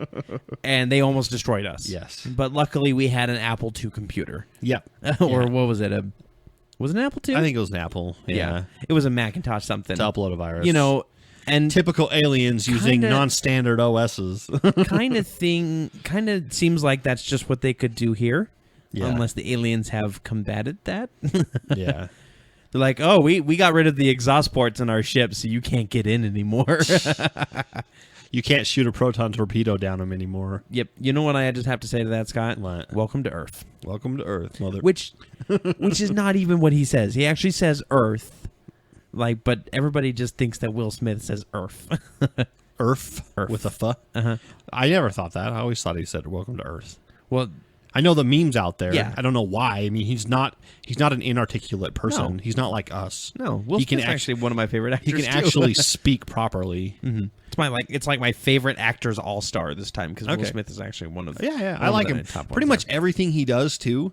[SPEAKER 2] And they almost destroyed us.
[SPEAKER 3] Yes.
[SPEAKER 2] But luckily we had an Apple II computer.
[SPEAKER 3] Yep.
[SPEAKER 2] Or what was it? Was it an Apple II?
[SPEAKER 3] I think it was an Apple. Yeah.
[SPEAKER 2] It was a Macintosh something.
[SPEAKER 3] To upload a virus.
[SPEAKER 2] You know, and
[SPEAKER 3] typical aliens using non-standard OSs.
[SPEAKER 2] kind of seems like that's just what they could do here.
[SPEAKER 3] Yeah.
[SPEAKER 2] Unless the aliens have combated that.
[SPEAKER 3] Yeah.
[SPEAKER 2] They're like, oh, we got rid of the exhaust ports in our ship, so you can't get in anymore.
[SPEAKER 3] You can't shoot a proton torpedo down them anymore.
[SPEAKER 2] Yep. You know what I just have to say to that, Scott?
[SPEAKER 3] What?
[SPEAKER 2] Welcome to Earth.
[SPEAKER 3] Welcome to Earth, mother.
[SPEAKER 2] Which is not even what he says. He actually says Earth. But everybody just thinks that Will Smith says Earth.
[SPEAKER 3] Earth with a F.
[SPEAKER 2] Uh-huh.
[SPEAKER 3] I never thought that. I always thought he said "Welcome to Earth."
[SPEAKER 2] Well,
[SPEAKER 3] I know the memes out there.
[SPEAKER 2] Yeah.
[SPEAKER 3] I don't know why. I mean, he's not an inarticulate person.
[SPEAKER 2] No.
[SPEAKER 3] He's not like us.
[SPEAKER 2] no, Will
[SPEAKER 3] He can
[SPEAKER 2] Smith's actually one of my favorite actors.
[SPEAKER 3] He can
[SPEAKER 2] too.
[SPEAKER 3] actually speak properly.
[SPEAKER 2] Mm-hmm. It's like my favorite actors all-star this time because Will
[SPEAKER 3] Okay.
[SPEAKER 2] Smith is actually one of
[SPEAKER 3] Yeah.
[SPEAKER 2] one
[SPEAKER 3] I
[SPEAKER 2] of
[SPEAKER 3] like
[SPEAKER 2] the
[SPEAKER 3] him.
[SPEAKER 2] top
[SPEAKER 3] Pretty
[SPEAKER 2] ones
[SPEAKER 3] much everything he does too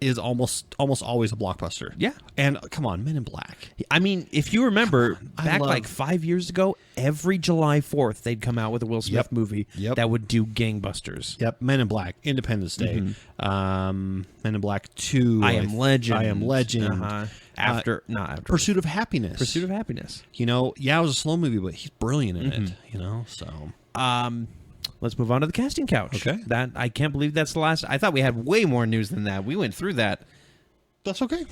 [SPEAKER 3] is almost always a blockbuster.
[SPEAKER 2] Yeah.
[SPEAKER 3] And come on, Men in Black.
[SPEAKER 2] I mean, if you remember,
[SPEAKER 3] I
[SPEAKER 2] back
[SPEAKER 3] love-
[SPEAKER 2] like 5 years ago, every July 4th, they'd come out with a Will Smith
[SPEAKER 3] Yep.
[SPEAKER 2] movie
[SPEAKER 3] Yep.
[SPEAKER 2] that would do gangbusters.
[SPEAKER 3] Yep, Men in Black, Independence Day, Men in Black 2,
[SPEAKER 2] I Am Legend.
[SPEAKER 3] I Am Legend,
[SPEAKER 2] Not after.
[SPEAKER 3] Pursuit of Happiness.
[SPEAKER 2] Pursuit of Happiness.
[SPEAKER 3] You know, yeah, it was a slow movie, but he's brilliant in it. You know, so
[SPEAKER 2] Let's move on to the casting couch.
[SPEAKER 3] Okay.
[SPEAKER 2] That I can't believe that's the last. I thought we had way more news than that. We went through that.
[SPEAKER 3] that's okay.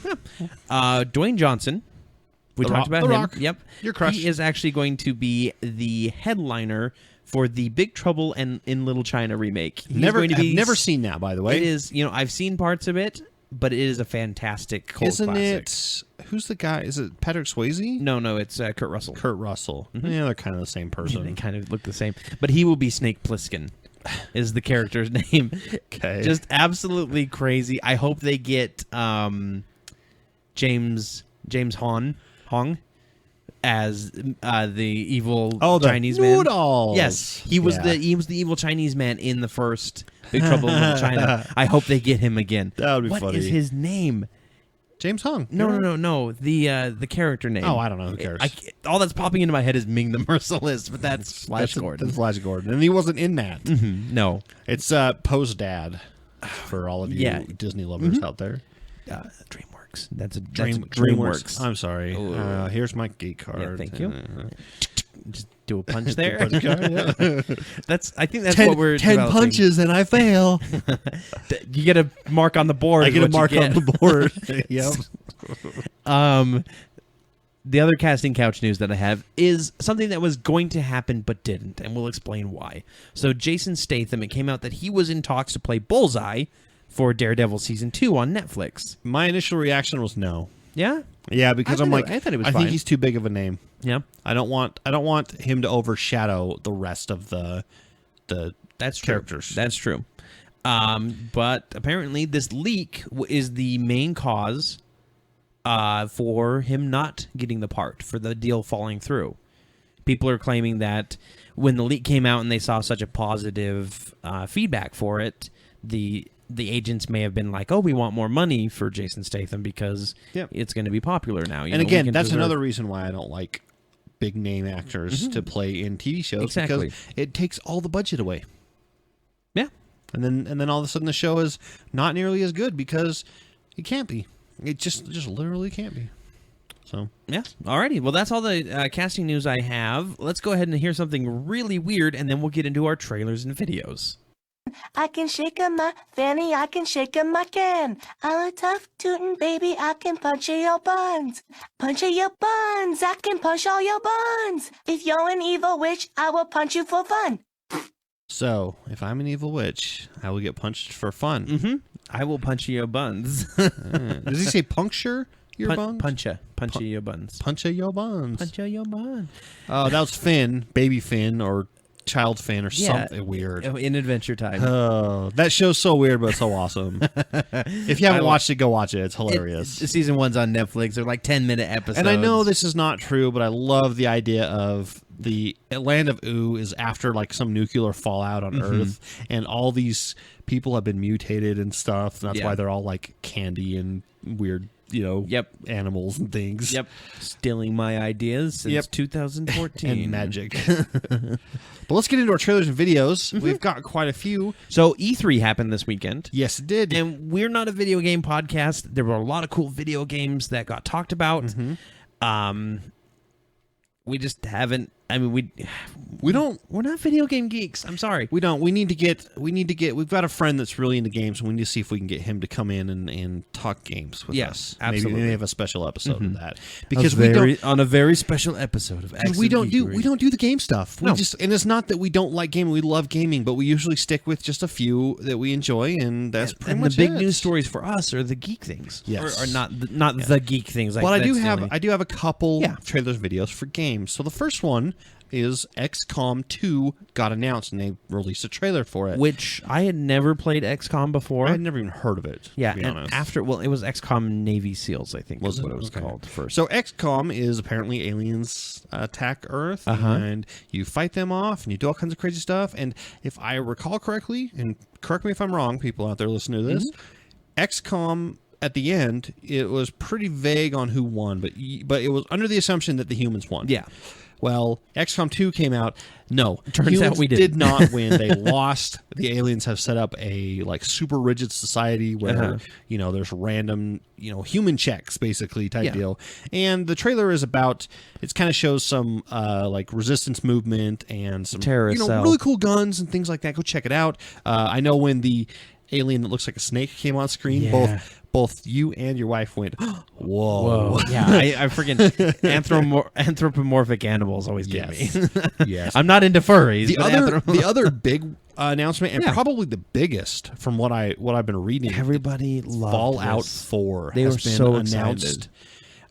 [SPEAKER 2] Dwayne Johnson. We
[SPEAKER 3] The
[SPEAKER 2] talked
[SPEAKER 3] Rock-
[SPEAKER 2] about
[SPEAKER 3] The
[SPEAKER 2] him.
[SPEAKER 3] Rock.
[SPEAKER 2] Yep.
[SPEAKER 3] Your crush.
[SPEAKER 2] He is actually going to be the headliner for the Big Trouble in Little China remake. He's
[SPEAKER 3] Never,
[SPEAKER 2] going to be,
[SPEAKER 3] I've never seen that, by the way.
[SPEAKER 2] It is, I've seen parts of it, but it is a fantastic cult
[SPEAKER 3] Isn't
[SPEAKER 2] classic.
[SPEAKER 3] it? Who's the guy? Is it Patrick Swayze?
[SPEAKER 2] No, it's Kurt Russell.
[SPEAKER 3] Kurt Russell. Yeah, they're kind of the same person.
[SPEAKER 2] They kind of look the same, but he will be Snake Plissken. Is the character's name?
[SPEAKER 3] Okay.
[SPEAKER 2] Just absolutely crazy. I hope they get James Hong as the evil
[SPEAKER 3] the
[SPEAKER 2] Chinese man.
[SPEAKER 3] noodles.
[SPEAKER 2] Yes, he was the evil Chinese man in the first Big Trouble in Little China. I hope they get him again.
[SPEAKER 3] That would be funny.
[SPEAKER 2] What is his name?
[SPEAKER 3] James Hong.
[SPEAKER 2] No. The character name.
[SPEAKER 3] Oh, I don't know. Who cares?
[SPEAKER 2] All that's popping into my head is Ming the Merciless, but that's Flash Gordon.
[SPEAKER 3] That's Flash Gordon, and he wasn't in that.
[SPEAKER 2] No.
[SPEAKER 3] It's Poe's dad. For all of you Disney lovers out there.
[SPEAKER 2] DreamWorks. That's
[SPEAKER 3] DreamWorks.
[SPEAKER 2] DreamWorks.
[SPEAKER 3] I'm sorry. Here's my geek card.
[SPEAKER 2] Yeah, thank you. Just do a punch there.
[SPEAKER 3] Punch card, yeah.
[SPEAKER 2] I think that's what we're
[SPEAKER 3] 10
[SPEAKER 2] developing.
[SPEAKER 3] punches and I fail.
[SPEAKER 2] You get a mark on the board.
[SPEAKER 3] I
[SPEAKER 2] is
[SPEAKER 3] get a
[SPEAKER 2] what you
[SPEAKER 3] mark on the board. Yep.
[SPEAKER 2] The other casting couch news that I have is something that was going to happen but didn't, and we'll explain why. So Jason Statham, it came out that he was in talks to play Bullseye for Daredevil Season 2 on Netflix.
[SPEAKER 3] My initial reaction was no.
[SPEAKER 2] Yeah?
[SPEAKER 3] Yeah, because
[SPEAKER 2] I
[SPEAKER 3] I'm
[SPEAKER 2] thought
[SPEAKER 3] like,
[SPEAKER 2] I thought it was
[SPEAKER 3] I
[SPEAKER 2] fine.
[SPEAKER 3] think he's too big of a name.
[SPEAKER 2] Yeah.
[SPEAKER 3] I don't want him to overshadow the rest of the
[SPEAKER 2] That's true.
[SPEAKER 3] characters.
[SPEAKER 2] That's true. But apparently this leak is the main cause for him not getting the part, for the deal falling through. People are claiming that when the leak came out and they saw such a positive feedback for it, the the agents may have been like, "Oh, we want more money for Jason Statham because it's going to be popular now."
[SPEAKER 3] And again, that's another reason why I don't like big name actors to play in TV shows because it takes all the budget away.
[SPEAKER 2] Yeah,
[SPEAKER 3] and then all of a sudden the show is not nearly as good because it can't be. It just literally can't be. So
[SPEAKER 2] yeah, alrighty. Well, that's all the casting news I have. Let's go ahead and hear something really weird, and then we'll get into our trailers and videos.
[SPEAKER 6] I can shake my fanny, I can shake my can. I'm a tough tootin' baby, I can punch your buns. Punch your buns, I can punch all your buns. If you're an evil witch, I will punch you for fun.
[SPEAKER 3] So, if I'm an evil witch, I will get punched for fun.
[SPEAKER 2] Mm-hmm. I will punch your buns.
[SPEAKER 3] Does he say puncture your buns?
[SPEAKER 2] Puncha your buns.
[SPEAKER 3] Puncha your buns.
[SPEAKER 2] Puncha your buns.
[SPEAKER 3] Oh, that was Finn, baby Finn, or child Finn, or something weird.
[SPEAKER 2] In Adventure Time.
[SPEAKER 3] Oh, that show's so weird, but so awesome. If you haven't watched it, go watch it. It's hilarious.
[SPEAKER 2] Season 1's on Netflix. They're like 10-minute episodes.
[SPEAKER 3] And I know this is not true, but I love the idea of the land of Oo is after like some nuclear fallout on Earth, and all these people have been mutated and stuff. And that's why they're all like candy and weird, animals and things.
[SPEAKER 2] Yep. Stealing my ideas since 2014.
[SPEAKER 3] And magic. But let's get into our trailers and videos. We've got quite a few.
[SPEAKER 2] So E3 happened this weekend.
[SPEAKER 3] Yes, it did.
[SPEAKER 2] And we're not a video game podcast. There were a lot of cool video games that got talked about. We just haven't. I mean, we don't. We're not video game geeks. I'm sorry.
[SPEAKER 3] We don't. We need to get. We've got a friend that's really into games, and we need to see if we can get him to come in and talk games with us.
[SPEAKER 2] Absolutely.
[SPEAKER 3] Maybe have a special episode of that
[SPEAKER 2] because on a very special episode of Acts of Geekery.
[SPEAKER 3] We don't do the game stuff.
[SPEAKER 2] No.
[SPEAKER 3] And it's not that we don't like gaming. We love gaming, but we usually stick with just a few that we enjoy, and that's pretty much
[SPEAKER 2] the big news stories for us are the geek things.
[SPEAKER 3] Yes.
[SPEAKER 2] Or not the geek things.
[SPEAKER 3] But I do have a couple trailers videos for games. So the first one is XCOM 2 got announced, and they released a trailer for it.
[SPEAKER 2] Which I had never played XCOM before.
[SPEAKER 3] I had never even heard of it,
[SPEAKER 2] yeah,
[SPEAKER 3] to be honest.
[SPEAKER 2] It was XCOM Navy SEALs, I think was what it was called first.
[SPEAKER 3] So XCOM is apparently aliens attack Earth, and you fight them off, and you do all kinds of crazy stuff. And if I recall correctly, and correct me if I'm wrong, people out there listening to this, XCOM... At the end, it was pretty vague on who won, but it was under the assumption that the humans won.
[SPEAKER 2] Yeah.
[SPEAKER 3] Well, XCOM 2 came out. No,
[SPEAKER 2] turns out we
[SPEAKER 3] did not win. They lost. The aliens have set up a super rigid society where there's random human checks basically type deal. And the trailer is about. It kind of shows some resistance movement and some
[SPEAKER 2] terrorist
[SPEAKER 3] really cool guns and things like that. Go check it out. I know when the alien that looks like a snake came on screen, both you and your wife went, whoa.
[SPEAKER 2] Yeah, I freaking anthropomorphic animals always get me.
[SPEAKER 3] Yes.
[SPEAKER 2] I'm not into furries.
[SPEAKER 3] The other big announcement, and probably the biggest from what I've been reading,
[SPEAKER 2] everybody loved
[SPEAKER 3] Fallout
[SPEAKER 2] this.
[SPEAKER 3] 4
[SPEAKER 2] they
[SPEAKER 3] has
[SPEAKER 2] were
[SPEAKER 3] been
[SPEAKER 2] so
[SPEAKER 3] announced.
[SPEAKER 2] Excited.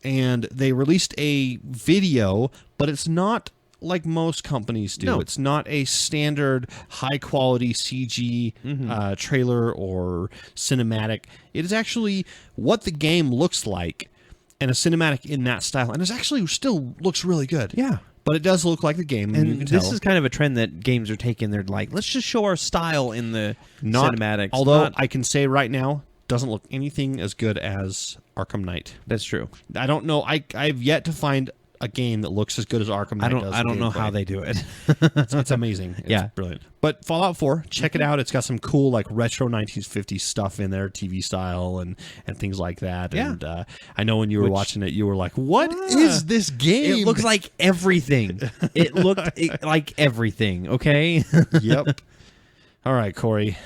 [SPEAKER 3] And they released a video, but it's not like most companies do.
[SPEAKER 2] No.
[SPEAKER 3] It's not a standard high-quality CG trailer or cinematic. It is actually what the game looks like, and a cinematic in that style. And it actually still looks really good.
[SPEAKER 2] Yeah.
[SPEAKER 3] But it does look like the game, and you can
[SPEAKER 2] this
[SPEAKER 3] tell.
[SPEAKER 2] is kind of a trend that games are taking. They're like, let's just show our style in the cinematics.
[SPEAKER 3] Although I can say right now, doesn't look anything as good as Arkham Knight.
[SPEAKER 2] That's true.
[SPEAKER 3] I don't know. I've yet to find a game that looks as good as Arkham Knight does.
[SPEAKER 2] I don't know how they do it.
[SPEAKER 3] It's amazing. It's brilliant. But Fallout 4, check it out. It's got some cool retro 1950s stuff in there, TV style and things like that.
[SPEAKER 2] Yeah.
[SPEAKER 3] And I know when you were watching it, you were like, "What is this game?"
[SPEAKER 2] It looks like everything. It looked like everything. Okay.
[SPEAKER 3] Yep. All right, Corey.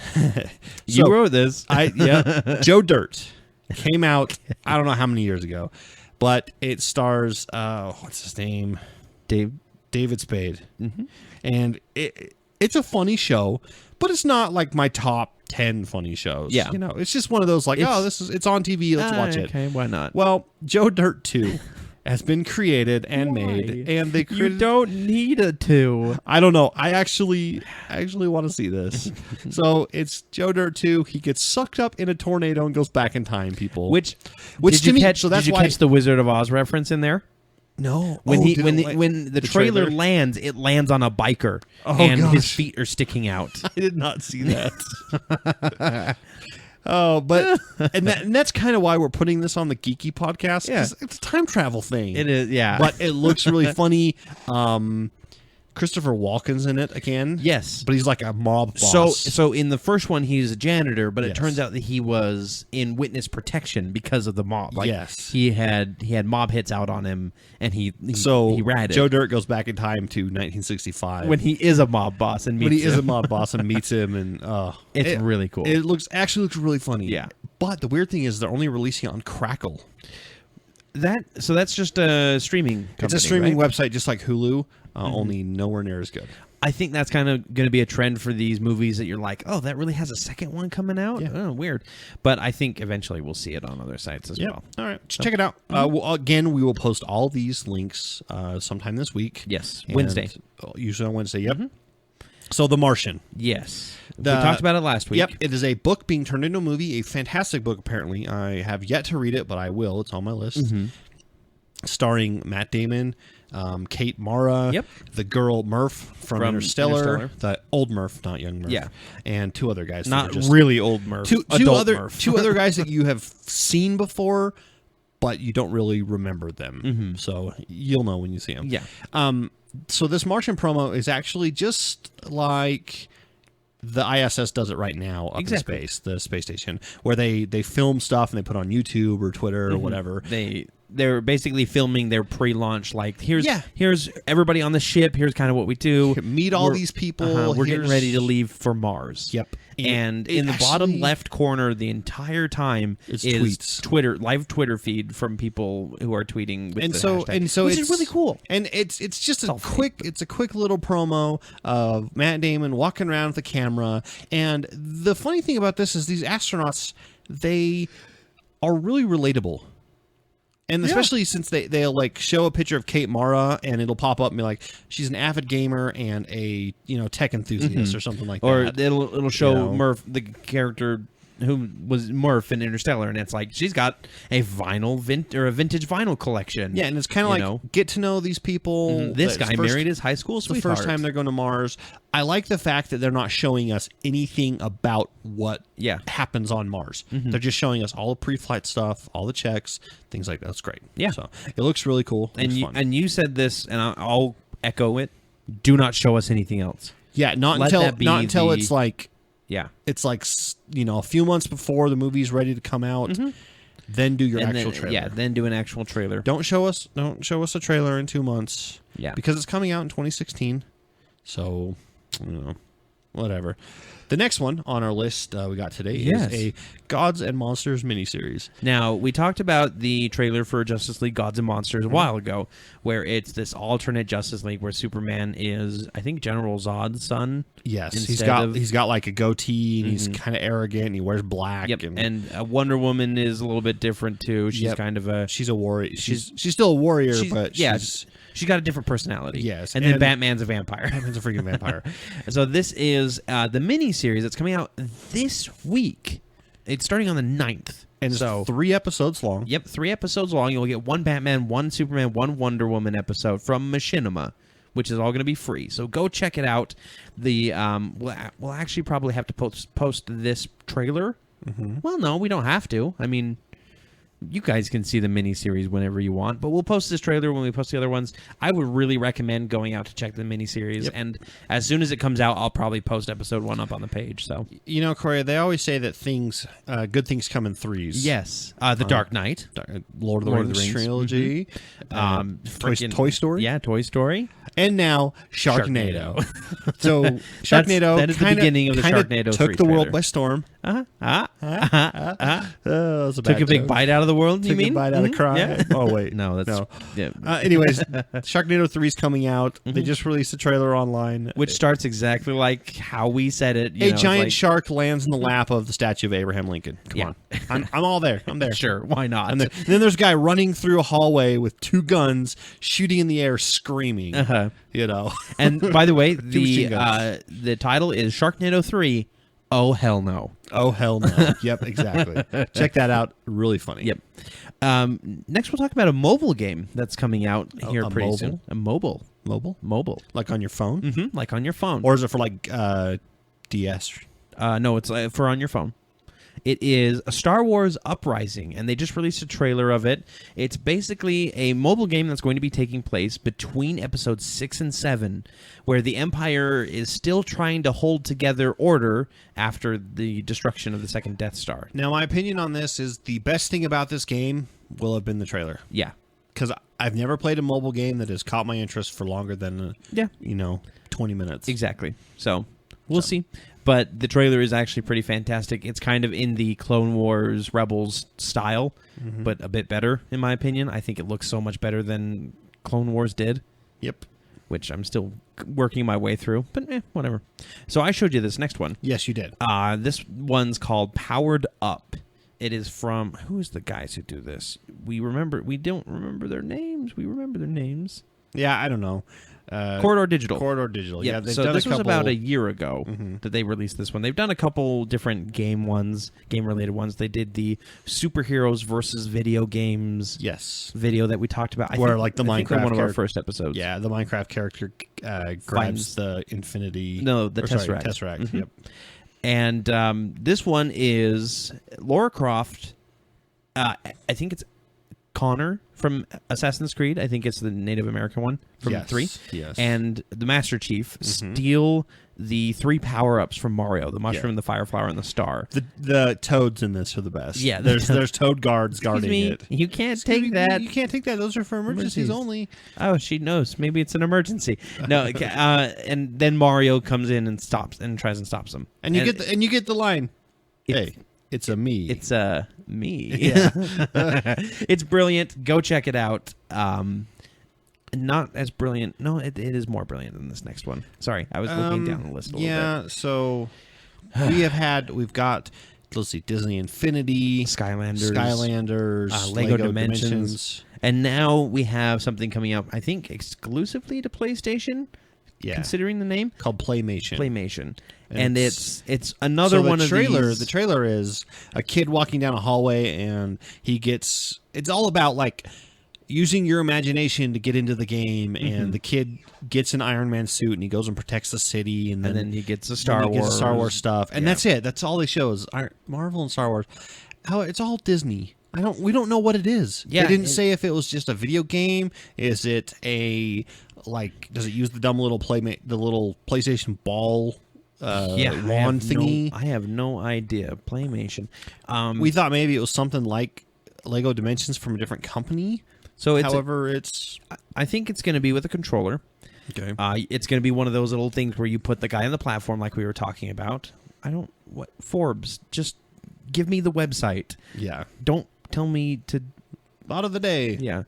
[SPEAKER 2] You wrote this.
[SPEAKER 3] Joe Dirt came out. I don't know how many years ago. But it stars, what's his name? David Spade. And it's a funny show, but it's not like my top 10 funny shows.
[SPEAKER 2] Yeah.
[SPEAKER 3] It's just one of those it's on TV, let's watch it.
[SPEAKER 2] Okay, why not?
[SPEAKER 3] Well, Joe Dirt 2 has been created and made, and they created...
[SPEAKER 2] You don't need a 2.
[SPEAKER 3] I don't know. I actually want to see this. So it's Joe Dirt 2. He gets sucked up in a tornado and goes back in time, people.
[SPEAKER 2] Which
[SPEAKER 3] did
[SPEAKER 2] to
[SPEAKER 3] you
[SPEAKER 2] me,
[SPEAKER 3] catch? So that's
[SPEAKER 2] did you catch the Wizard of Oz reference in there?
[SPEAKER 3] No.
[SPEAKER 2] When the trailer lands, it lands on a biker, and his feet are sticking out.
[SPEAKER 3] I did not see that. But and that's kind of why we're putting this on the Geeky Podcast.
[SPEAKER 2] Yeah.
[SPEAKER 3] It's a time travel thing.
[SPEAKER 2] It is, yeah.
[SPEAKER 3] But it looks really funny. Christopher Walken's in it again.
[SPEAKER 2] Yes.
[SPEAKER 3] But he's like a mob boss.
[SPEAKER 2] So in the first one, he's a janitor, but it
[SPEAKER 3] Yes.
[SPEAKER 2] turns out that he was in witness protection because of the mob. Like,
[SPEAKER 3] Yes.
[SPEAKER 2] he had mob hits out on him, and he ratted.
[SPEAKER 3] Joe Dirt goes back in time to 1965
[SPEAKER 2] when he is a mob boss and meets
[SPEAKER 3] when he is
[SPEAKER 2] him.
[SPEAKER 3] a mob boss and meets him, and
[SPEAKER 2] It's really cool.
[SPEAKER 3] It actually looks really funny.
[SPEAKER 2] Yeah.
[SPEAKER 3] But the weird thing is they're only releasing it on Crackle.
[SPEAKER 2] So that's just a streaming company,
[SPEAKER 3] It's a streaming
[SPEAKER 2] right?
[SPEAKER 3] website just like Hulu, only nowhere near as good.
[SPEAKER 2] I think that's kind of going to be a trend for these movies that you're like, oh, that really has a second one coming out?
[SPEAKER 3] Yeah.
[SPEAKER 2] Oh, weird. But I think eventually we'll see it on other sites as well.
[SPEAKER 3] All right. Check it out. Again, we will post all these links sometime this week.
[SPEAKER 2] Yes.
[SPEAKER 3] And
[SPEAKER 2] Wednesday.
[SPEAKER 3] Usually on Wednesday, yep. So The Martian.
[SPEAKER 2] Yes. We talked about it last week.
[SPEAKER 3] Yep. It is a book being turned into a movie, a fantastic book, apparently. I have yet to read it, but I will. It's on my list. Starring Matt Damon, Kate Mara,
[SPEAKER 2] Yep.
[SPEAKER 3] the girl Murph from Interstellar,
[SPEAKER 2] Interstellar.
[SPEAKER 3] the old Murph, not young Murph,
[SPEAKER 2] Yeah.
[SPEAKER 3] and two other guys. that
[SPEAKER 2] Not
[SPEAKER 3] are just
[SPEAKER 2] really old Murph.
[SPEAKER 3] two
[SPEAKER 2] Adult
[SPEAKER 3] other
[SPEAKER 2] Murph.
[SPEAKER 3] two other guys that you have seen before, but you don't really remember them. So you'll know when you see them.
[SPEAKER 2] Yeah.
[SPEAKER 3] So this Martian promo is actually just like the ISS does it right now up
[SPEAKER 2] Exactly.
[SPEAKER 3] in space, the space station, where they film stuff and they put on YouTube or Twitter or whatever.
[SPEAKER 2] They're basically filming their pre-launch, like here's
[SPEAKER 3] Yeah.
[SPEAKER 2] everybody on the ship, here's kind of what we do.
[SPEAKER 3] Meet all these people.
[SPEAKER 2] We're getting
[SPEAKER 3] here's-
[SPEAKER 2] ready to leave for Mars.
[SPEAKER 3] Yep.
[SPEAKER 2] And
[SPEAKER 3] It
[SPEAKER 2] in the bottom
[SPEAKER 3] actually-
[SPEAKER 2] left corner the entire time
[SPEAKER 3] It's
[SPEAKER 2] is
[SPEAKER 3] tweets.
[SPEAKER 2] live Twitter feed from people who are tweeting with
[SPEAKER 3] and
[SPEAKER 2] the
[SPEAKER 3] so
[SPEAKER 2] hashtag,
[SPEAKER 3] and so
[SPEAKER 2] which
[SPEAKER 3] it's
[SPEAKER 2] is really cool.
[SPEAKER 3] And it's just
[SPEAKER 2] all
[SPEAKER 3] a
[SPEAKER 2] fake,
[SPEAKER 3] quick little promo of Matt Damon walking around with the camera. And the funny thing about this is these astronauts, they are really relatable. And especially since they'll like show a picture of Kate Mara and it'll pop up and be like, she's an avid gamer and a tech enthusiast or something like
[SPEAKER 2] Or
[SPEAKER 3] that.
[SPEAKER 2] it'll show
[SPEAKER 3] You know?
[SPEAKER 2] Murph, the character who was Murph in Interstellar, and it's like she's got a a vintage vinyl collection.
[SPEAKER 3] Yeah, and it's kind of like get to know these people.
[SPEAKER 2] This
[SPEAKER 3] It's
[SPEAKER 2] guy
[SPEAKER 3] first-
[SPEAKER 2] married his high school
[SPEAKER 3] It's the
[SPEAKER 2] sweetheart.
[SPEAKER 3] first time they're going to Mars. I like the fact that they're not showing us anything about what happens on Mars. They're just showing us all the pre-flight stuff, all the checks, things like that. That's great.
[SPEAKER 2] Yeah.
[SPEAKER 3] So it looks really cool.
[SPEAKER 2] And
[SPEAKER 3] It's
[SPEAKER 2] you,
[SPEAKER 3] fun.
[SPEAKER 2] and you said this, and I'll echo it. Do not show us anything else.
[SPEAKER 3] yeah, not
[SPEAKER 2] let
[SPEAKER 3] until
[SPEAKER 2] that be
[SPEAKER 3] it's like
[SPEAKER 2] Yeah.
[SPEAKER 3] a few months before the movie's ready to come out. Then do your
[SPEAKER 2] And
[SPEAKER 3] actual
[SPEAKER 2] then,
[SPEAKER 3] trailer.
[SPEAKER 2] Yeah, then do an actual trailer.
[SPEAKER 3] Don't show us a trailer in 2 months.
[SPEAKER 2] Yeah.
[SPEAKER 3] Because it's coming out in 2016. So, whatever. The next one on our list we got today
[SPEAKER 2] Yes.
[SPEAKER 3] is a Gods and Monsters miniseries.
[SPEAKER 2] Now, we talked about the trailer for Justice League Gods and Monsters a while ago, where it's this alternate Justice League where Superman is, I think, General Zod's son.
[SPEAKER 3] Yes, he's
[SPEAKER 2] Instead
[SPEAKER 3] got
[SPEAKER 2] of-
[SPEAKER 3] like a goatee and he's kind of arrogant and he wears black.
[SPEAKER 2] Yep. And Wonder Woman is a little bit different too. She's
[SPEAKER 3] Yep.
[SPEAKER 2] kind of a
[SPEAKER 3] she's a warrior. She's still a warrior, but
[SPEAKER 2] she's got a different personality.
[SPEAKER 3] Yes,
[SPEAKER 2] And then
[SPEAKER 3] and-
[SPEAKER 2] Batman's a vampire.
[SPEAKER 3] Batman's a freaking vampire.
[SPEAKER 2] So this is the mini-series that's coming out this week. It's starting on the 9th.
[SPEAKER 3] And it's
[SPEAKER 2] so
[SPEAKER 3] 3 episodes long.
[SPEAKER 2] Yep, 3 episodes long. You'll get 1 Batman, 1 Superman, 1 Wonder Woman episode from Machinima, which is all going to be free. So go check it out. The we'll actually probably have to post this trailer. Well, no, we don't have to. I mean, you guys can see the miniseries whenever you want, but we'll post this trailer when we post the other ones. I would really recommend going out to check the miniseries, and as soon as it comes out, I'll probably post episode 1 up on the page. So
[SPEAKER 3] Corey, they always say that good things come in threes.
[SPEAKER 2] yes, The Dark Knight,
[SPEAKER 3] Lord of the Rings trilogy, Toy Story.
[SPEAKER 2] yeah, Toy Story.
[SPEAKER 3] And now Sharknado. So Sharknado
[SPEAKER 2] that is the beginning of the Sharknado 3
[SPEAKER 3] took the world
[SPEAKER 2] trailer.
[SPEAKER 3] by storm. That was
[SPEAKER 2] Took a big bite out of the world. You
[SPEAKER 3] Took
[SPEAKER 2] mean?
[SPEAKER 3] a bite out of
[SPEAKER 2] Mhm.
[SPEAKER 3] crying.
[SPEAKER 2] Yeah.
[SPEAKER 3] Oh wait,
[SPEAKER 2] No, that's
[SPEAKER 3] no.
[SPEAKER 2] yeah.
[SPEAKER 3] Anyways, Sharknado 3 is coming out. They just released a trailer online.
[SPEAKER 2] Which starts exactly like how we said it.
[SPEAKER 3] A giant shark lands in the lap of the statue of Abraham Lincoln. Come
[SPEAKER 2] Yeah.
[SPEAKER 3] on, I'm all there. I'm there.
[SPEAKER 2] Sure, why not?
[SPEAKER 3] And then there's a guy running through a hallway with 2 guns, shooting in the air, screaming.
[SPEAKER 2] Uh-huh.
[SPEAKER 3] And
[SPEAKER 2] by the way,
[SPEAKER 3] machine guns.
[SPEAKER 2] the title is Sharknado 3. Oh hell no!
[SPEAKER 3] Oh hell no! Yep, exactly. Check that out. Really funny.
[SPEAKER 2] Yep. Next, we'll talk about a mobile game that's coming out here
[SPEAKER 3] a
[SPEAKER 2] pretty
[SPEAKER 3] mobile?
[SPEAKER 2] soon. A mobile,
[SPEAKER 3] Like on your phone,
[SPEAKER 2] like on your phone.
[SPEAKER 3] or is it for like DS?
[SPEAKER 2] No, it's for on your phone. It is a Star Wars Uprising, and they just released a trailer of it. It's basically a mobile game that's going to be taking place between episodes 6 and 7, where the Empire is still trying to hold together order after the destruction of the second Death Star.
[SPEAKER 3] Now, my opinion on this is the best thing about this game will have been the trailer.
[SPEAKER 2] Yeah.
[SPEAKER 3] Because I've never played a mobile game that has caught my interest for longer than, 20 minutes.
[SPEAKER 2] Exactly. So, we'll see. But the trailer is actually pretty fantastic. It's kind of in the Clone Wars Rebels style, but a bit better, in my opinion. I think it looks so much better than Clone Wars did.
[SPEAKER 3] Yep.
[SPEAKER 2] Which I'm still working my way through, but whatever. So I showed you this next one.
[SPEAKER 3] Yes, you did.
[SPEAKER 2] This one's called Powered Up. It is from... Who is the guys who do this? We don't remember their names. We remember their names.
[SPEAKER 3] Yeah, I don't know.
[SPEAKER 2] Corridor Digital.
[SPEAKER 3] Corridor Digital. Yeah, they've
[SPEAKER 2] so
[SPEAKER 3] done
[SPEAKER 2] this
[SPEAKER 3] a
[SPEAKER 2] was
[SPEAKER 3] couple...
[SPEAKER 2] about a year ago that they released this one. They've done a couple different game-related ones. They did the superheroes versus video games video that we talked about. I think the
[SPEAKER 3] Minecraft
[SPEAKER 2] one of our first episodes.
[SPEAKER 3] Yeah, the Minecraft character grabs the Infinity...
[SPEAKER 2] No, the Tesseract.
[SPEAKER 3] Tesseract, yep.
[SPEAKER 2] And this one is Lara Croft. I think it's Connor from Assassin's Creed. I think it's the Native American one from 3.
[SPEAKER 3] Yes.
[SPEAKER 2] And the Master Chief steal the 3 power-ups from Mario, the mushroom, the fire flower, and the star.
[SPEAKER 3] The toads in this are the best.
[SPEAKER 2] Yeah.
[SPEAKER 3] There's toad guards guarding it.
[SPEAKER 2] You can't take that.
[SPEAKER 3] You can't take that. Those are for emergencies only.
[SPEAKER 2] Oh, she knows. Maybe it's an emergency. No, and then Mario comes in and stops and tries and stops them.
[SPEAKER 3] And you get the line. Hey, it's a me.
[SPEAKER 2] It's a me.
[SPEAKER 3] Yeah.
[SPEAKER 2] It's brilliant. Go check it out. Not as brilliant. No, it is more brilliant than this next one. Sorry, I was looking down the list a little bit.
[SPEAKER 3] Yeah, so we've got, let's see, Disney Infinity,
[SPEAKER 2] Skylanders, Lego Dimensions. And now we have something coming up, I think, exclusively to PlayStation.
[SPEAKER 3] Yeah.
[SPEAKER 2] Considering the name,
[SPEAKER 3] called Playmation.
[SPEAKER 2] And it's another one of these.
[SPEAKER 3] The trailer is a kid walking down a hallway, and it's all about like using your imagination to get into the game, and the kid gets an Iron Man suit, and he goes and protects the city, and then
[SPEAKER 2] he gets a Star Wars
[SPEAKER 3] stuff, and that's it. That's all they show is Marvel and Star Wars. It's all Disney. We don't know what it is.
[SPEAKER 2] Yeah,
[SPEAKER 3] they didn't say if it was just a video game. Is it does it use the dumb little the little PlayStation ball wand thingy?
[SPEAKER 2] I have no idea. Playmation.
[SPEAKER 3] We thought maybe it was something like Lego Dimensions from a different company.
[SPEAKER 2] So I think it's going to be with a controller.
[SPEAKER 3] Okay.
[SPEAKER 2] It's going to be one of those little things where you put the guy on the platform like we were talking about. Forbes, just give me the website.
[SPEAKER 3] Yeah.
[SPEAKER 2] Don't tell me to...
[SPEAKER 3] Thought of the day.
[SPEAKER 2] Yeah.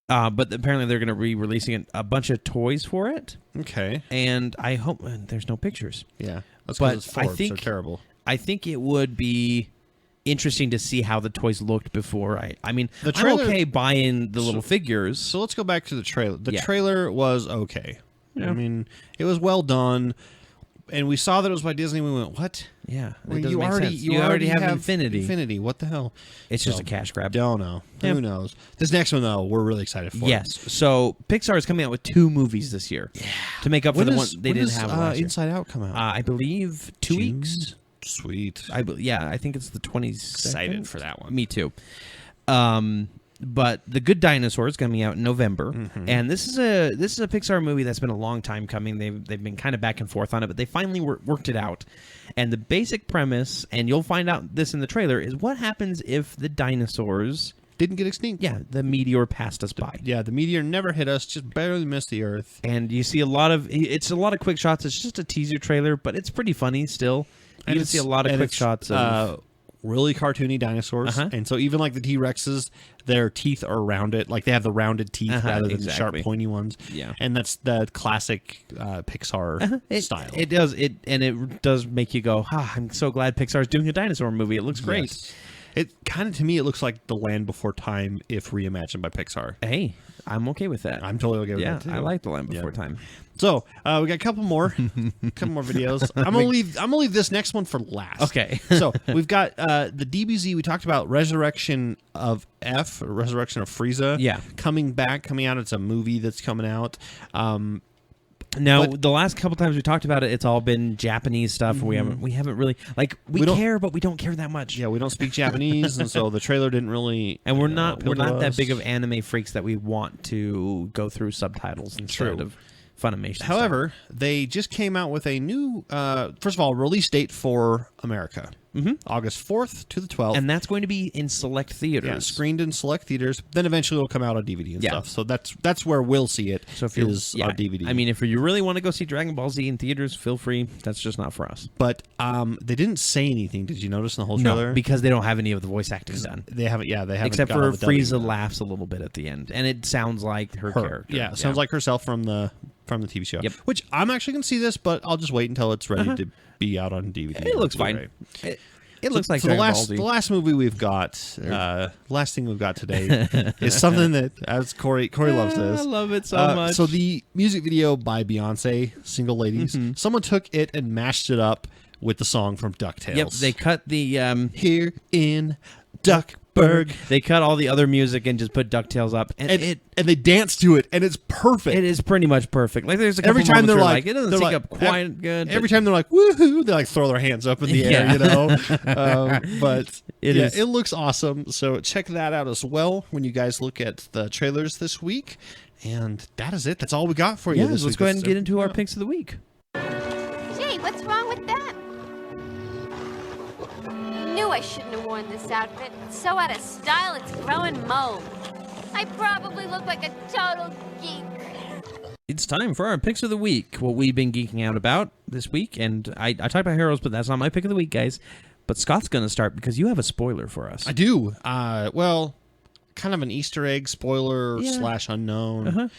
[SPEAKER 2] But apparently they're going to be releasing a bunch of toys for it.
[SPEAKER 3] Okay.
[SPEAKER 2] And I hope... there's no pictures.
[SPEAKER 3] Yeah. That's because Forbes. They're terrible.
[SPEAKER 2] I think it would be interesting to see how the toys looked before. I mean,
[SPEAKER 3] the trailer,
[SPEAKER 2] I'm okay buying the little figures.
[SPEAKER 3] So let's go back to the trailer. The trailer was okay.
[SPEAKER 2] Yeah.
[SPEAKER 3] I mean, it was well done. And we saw that it was by Disney. We went, what?
[SPEAKER 2] Yeah.
[SPEAKER 3] Well, you already have
[SPEAKER 2] Infinity.
[SPEAKER 3] Infinity. What the hell?
[SPEAKER 2] It's just a cash grab.
[SPEAKER 3] Don't know. Yeah. Who knows? This next one, though, we're really excited for.
[SPEAKER 2] Yes. So Pixar is coming out with 2 movies this year. Yeah. To make up for the one they didn't have last year.
[SPEAKER 3] Inside Out come out?
[SPEAKER 2] I believe 2 weeks.
[SPEAKER 3] Sweet.
[SPEAKER 2] I think it's the 22nd.
[SPEAKER 3] Excited for that one.
[SPEAKER 2] Me too. But The Good Dinosaur is coming out in November, and this is a Pixar movie that's been a long time coming. They've been kind of back and forth on it, but they finally worked it out. And the basic premise, and you'll find out this in the trailer, is what happens if the dinosaurs
[SPEAKER 3] didn't get extinct.
[SPEAKER 2] Yeah, the meteor passed us by.
[SPEAKER 3] Yeah, the meteor never hit us, just barely missed the Earth.
[SPEAKER 2] And you see a lot of quick shots. It's just a teaser trailer, but it's pretty funny still. You can see a lot of quick shots of
[SPEAKER 3] really cartoony dinosaurs, and so even like the T-Rexes, their teeth are rounded, like they have the rounded teeth rather than the sharp, pointy ones.
[SPEAKER 2] Yeah,
[SPEAKER 3] and that's the classic Pixar style.
[SPEAKER 2] It does make you go, I'm so glad Pixar's doing a dinosaur movie. It looks great.
[SPEAKER 3] Yes. It kind of, to me, it looks like The Land Before Time if reimagined by Pixar.
[SPEAKER 2] Hey, I'm okay with that.
[SPEAKER 3] I'm totally okay with that too.
[SPEAKER 2] I like The Land Before Time.
[SPEAKER 3] So we got a couple more videos. I'm gonna leave this next one for last.
[SPEAKER 2] Okay.
[SPEAKER 3] So we've got the DBZ. We talked about Resurrection of Frieza.
[SPEAKER 2] Yeah.
[SPEAKER 3] coming out. It's a movie that's coming out.
[SPEAKER 2] Now,
[SPEAKER 3] But-
[SPEAKER 2] the last couple times we talked about it, it's all been Japanese stuff. We haven't really we
[SPEAKER 3] don't-
[SPEAKER 2] care, but we don't care that much.
[SPEAKER 3] Yeah, we don't speak Japanese, and so the trailer didn't really.
[SPEAKER 2] And we're not
[SPEAKER 3] appeal to
[SPEAKER 2] that
[SPEAKER 3] us.
[SPEAKER 2] big of anime freaks that we want to go through subtitles instead of Funimation.
[SPEAKER 3] However, they just came out with a new, first of all, release date for America. August 4th to the 12th.
[SPEAKER 2] and that's going to be in select theaters.
[SPEAKER 3] Yeah, screened in select theaters. Then eventually it'll come out on DVD and
[SPEAKER 2] Yeah.
[SPEAKER 3] stuff. So that's where we'll see it.
[SPEAKER 2] So if you're
[SPEAKER 3] our DVD.
[SPEAKER 2] I mean, if you really want to go see Dragon Ball Z in theaters, feel free. That's just not for us.
[SPEAKER 3] but they didn't say anything. Did you notice in the whole trailer?
[SPEAKER 2] No, because they don't have any of the voice acting done.
[SPEAKER 3] they haven't. Yeah, they haven't.
[SPEAKER 2] Except
[SPEAKER 3] got
[SPEAKER 2] for
[SPEAKER 3] all the dubbing
[SPEAKER 2] Frieza
[SPEAKER 3] done.
[SPEAKER 2] laughs a little bit at the end, and it sounds like her character.
[SPEAKER 3] Yeah, sounds like herself from the TV show.
[SPEAKER 2] Yep.
[SPEAKER 3] Which I'm actually going to see this, but I'll just wait until it's ready to be out on DVD.
[SPEAKER 2] It looks fine.
[SPEAKER 3] Blu-ray.
[SPEAKER 2] It looks like
[SPEAKER 3] so the
[SPEAKER 2] Dragon Ball Z.
[SPEAKER 3] last movie we've got, last thing we've got today is something that, as Corey loves this.
[SPEAKER 2] I love it so much.
[SPEAKER 3] So the music video by Beyonce, "Single Ladies," someone took it and mashed it up with the song from DuckTales.
[SPEAKER 2] Yep, they cut the
[SPEAKER 3] Here in Duckburg,
[SPEAKER 2] they cut all the other music and just put DuckTales up, and
[SPEAKER 3] and they dance to it, and it's perfect.
[SPEAKER 2] it is pretty much perfect. Like there's a couple
[SPEAKER 3] Every time
[SPEAKER 2] moments
[SPEAKER 3] they're
[SPEAKER 2] where,
[SPEAKER 3] like,
[SPEAKER 2] it doesn't
[SPEAKER 3] they're
[SPEAKER 2] sync
[SPEAKER 3] like-
[SPEAKER 2] up quite good.
[SPEAKER 3] Every
[SPEAKER 2] but
[SPEAKER 3] time they're like woohoo, they like throw their hands up in the air,
[SPEAKER 2] Yeah.
[SPEAKER 3] you know. But
[SPEAKER 2] It is.
[SPEAKER 3] it looks awesome. So check that out as well when you guys look at the trailers this week. And that is it. That's all we got for you.
[SPEAKER 2] yeah,
[SPEAKER 3] this
[SPEAKER 2] let's
[SPEAKER 3] week.
[SPEAKER 2] go ahead and get into our picks of the week.
[SPEAKER 7] Gee, what's wrong with that? Knew I shouldn't have worn this outfit. It's so out of style, it's growing mold. I probably look like a total geek.
[SPEAKER 2] It's time for our picks of the week. What we've been geeking out about this week, and I talked about Heroes, but that's not my pick of the week, guys. But Scott's going to start because you have a spoiler for us.
[SPEAKER 3] I do. Well, kind of an Easter egg spoiler
[SPEAKER 2] Yeah.
[SPEAKER 3] / unknown.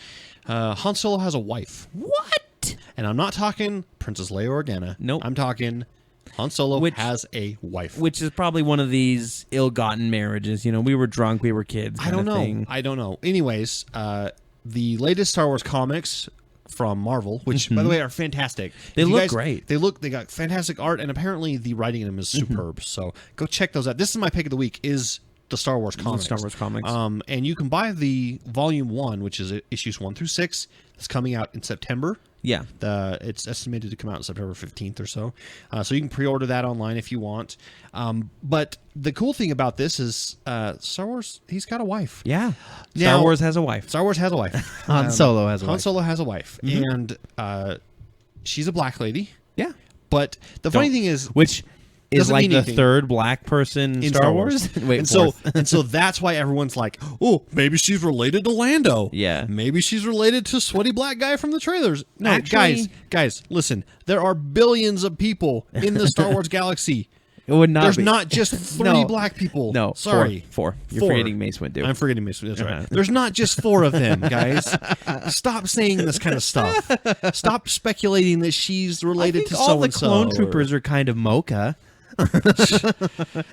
[SPEAKER 3] Han Solo has a wife.
[SPEAKER 2] What?
[SPEAKER 3] And I'm not talking Princess Leia Organa.
[SPEAKER 2] Nope.
[SPEAKER 3] I'm talking Han Solo
[SPEAKER 2] Which-
[SPEAKER 3] has a wife.
[SPEAKER 2] Which is probably one of these ill-gotten marriages. You know, we were drunk, we were kids.
[SPEAKER 3] I don't know.
[SPEAKER 2] Thing.
[SPEAKER 3] I don't know. Anyways, the latest Star Wars comics from Marvel, which by the way are fantastic.
[SPEAKER 2] They
[SPEAKER 3] If you
[SPEAKER 2] look
[SPEAKER 3] guys-
[SPEAKER 2] great.
[SPEAKER 3] They got fantastic art, and apparently the writing in them is superb. So go check those out. This is my pick of the week. Is the Star Wars comics.
[SPEAKER 2] Star Wars comics.
[SPEAKER 3] And you can buy the Volume 1, which is issues 1 through 6. It's coming out in September.
[SPEAKER 2] Yeah.
[SPEAKER 3] It's estimated to come out on September 15th or so. So you can pre-order that online if you want. But the cool thing about this is Star Wars, he's got a wife.
[SPEAKER 2] Yeah.
[SPEAKER 3] Now-
[SPEAKER 2] Star Wars has a wife.
[SPEAKER 3] Star Wars has a wife.
[SPEAKER 2] Han Solo has a
[SPEAKER 3] Han
[SPEAKER 2] wife.
[SPEAKER 3] Solo has a wife. And she's a black lady.
[SPEAKER 2] Yeah.
[SPEAKER 3] But the funny thing is...
[SPEAKER 2] Which is
[SPEAKER 3] doesn't
[SPEAKER 2] like
[SPEAKER 3] mean
[SPEAKER 2] the
[SPEAKER 3] anything.
[SPEAKER 2] third black person in Star Wars. Wait,
[SPEAKER 3] and so
[SPEAKER 2] fourth.
[SPEAKER 3] and so that's why everyone's like, oh, maybe she's related to Lando.
[SPEAKER 2] Yeah.
[SPEAKER 3] Maybe she's related to sweaty black guy from the trailers. No,
[SPEAKER 2] Actually-
[SPEAKER 3] guys, listen. There are billions of people in the Star Wars galaxy.
[SPEAKER 2] It would not
[SPEAKER 3] There's
[SPEAKER 2] be.
[SPEAKER 3] not just three
[SPEAKER 2] No.
[SPEAKER 3] black people.
[SPEAKER 2] No,
[SPEAKER 3] sorry,
[SPEAKER 2] four. You're forgetting Mace Windu.
[SPEAKER 3] I'm forgetting Mace Windu. That's
[SPEAKER 2] Uh-huh.
[SPEAKER 3] right. There's not just 4 of them, guys. Stop saying this kind of stuff. Stop speculating that she's
[SPEAKER 2] I
[SPEAKER 3] related
[SPEAKER 2] think
[SPEAKER 3] to
[SPEAKER 2] all
[SPEAKER 3] so
[SPEAKER 2] the
[SPEAKER 3] and so.
[SPEAKER 2] clone troopers are kind of mocha.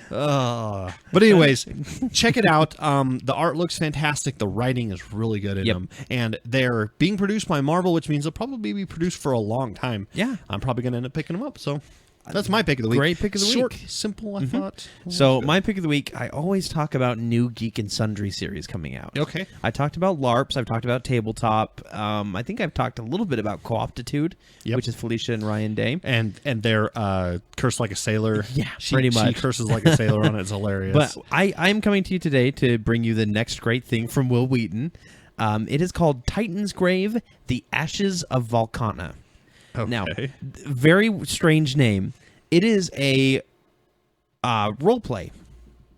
[SPEAKER 3] But anyways, check it out. The art looks fantastic. The writing is really good in
[SPEAKER 2] Yep.
[SPEAKER 3] them, and they're being produced by Marvel, which means they'll probably be produced for a long time.
[SPEAKER 2] Yeah.
[SPEAKER 3] I'm probably going to end up picking them up. So that's my pick of the week.
[SPEAKER 2] Great pick of the
[SPEAKER 3] Short,
[SPEAKER 2] week.
[SPEAKER 3] simple. I thought.
[SPEAKER 2] So my pick of the week, I always talk about new Geek and Sundry series coming out.
[SPEAKER 3] Okay.
[SPEAKER 2] I talked about LARPs. I've talked about Tabletop. I think I've talked a little bit about Co-optitude,
[SPEAKER 3] Yep.
[SPEAKER 2] which is Felicia and Ryan Day.
[SPEAKER 3] And they're cursed like a sailor.
[SPEAKER 2] Yeah,
[SPEAKER 3] she,
[SPEAKER 2] pretty
[SPEAKER 3] She
[SPEAKER 2] much.
[SPEAKER 3] curses like a sailor on it. It's hilarious.
[SPEAKER 2] But I'm coming to you today to bring you the next great thing from Will Wheaton. It is called Titan's Grave, The Ashes of Volcana. Now, very strange name. It is a role play,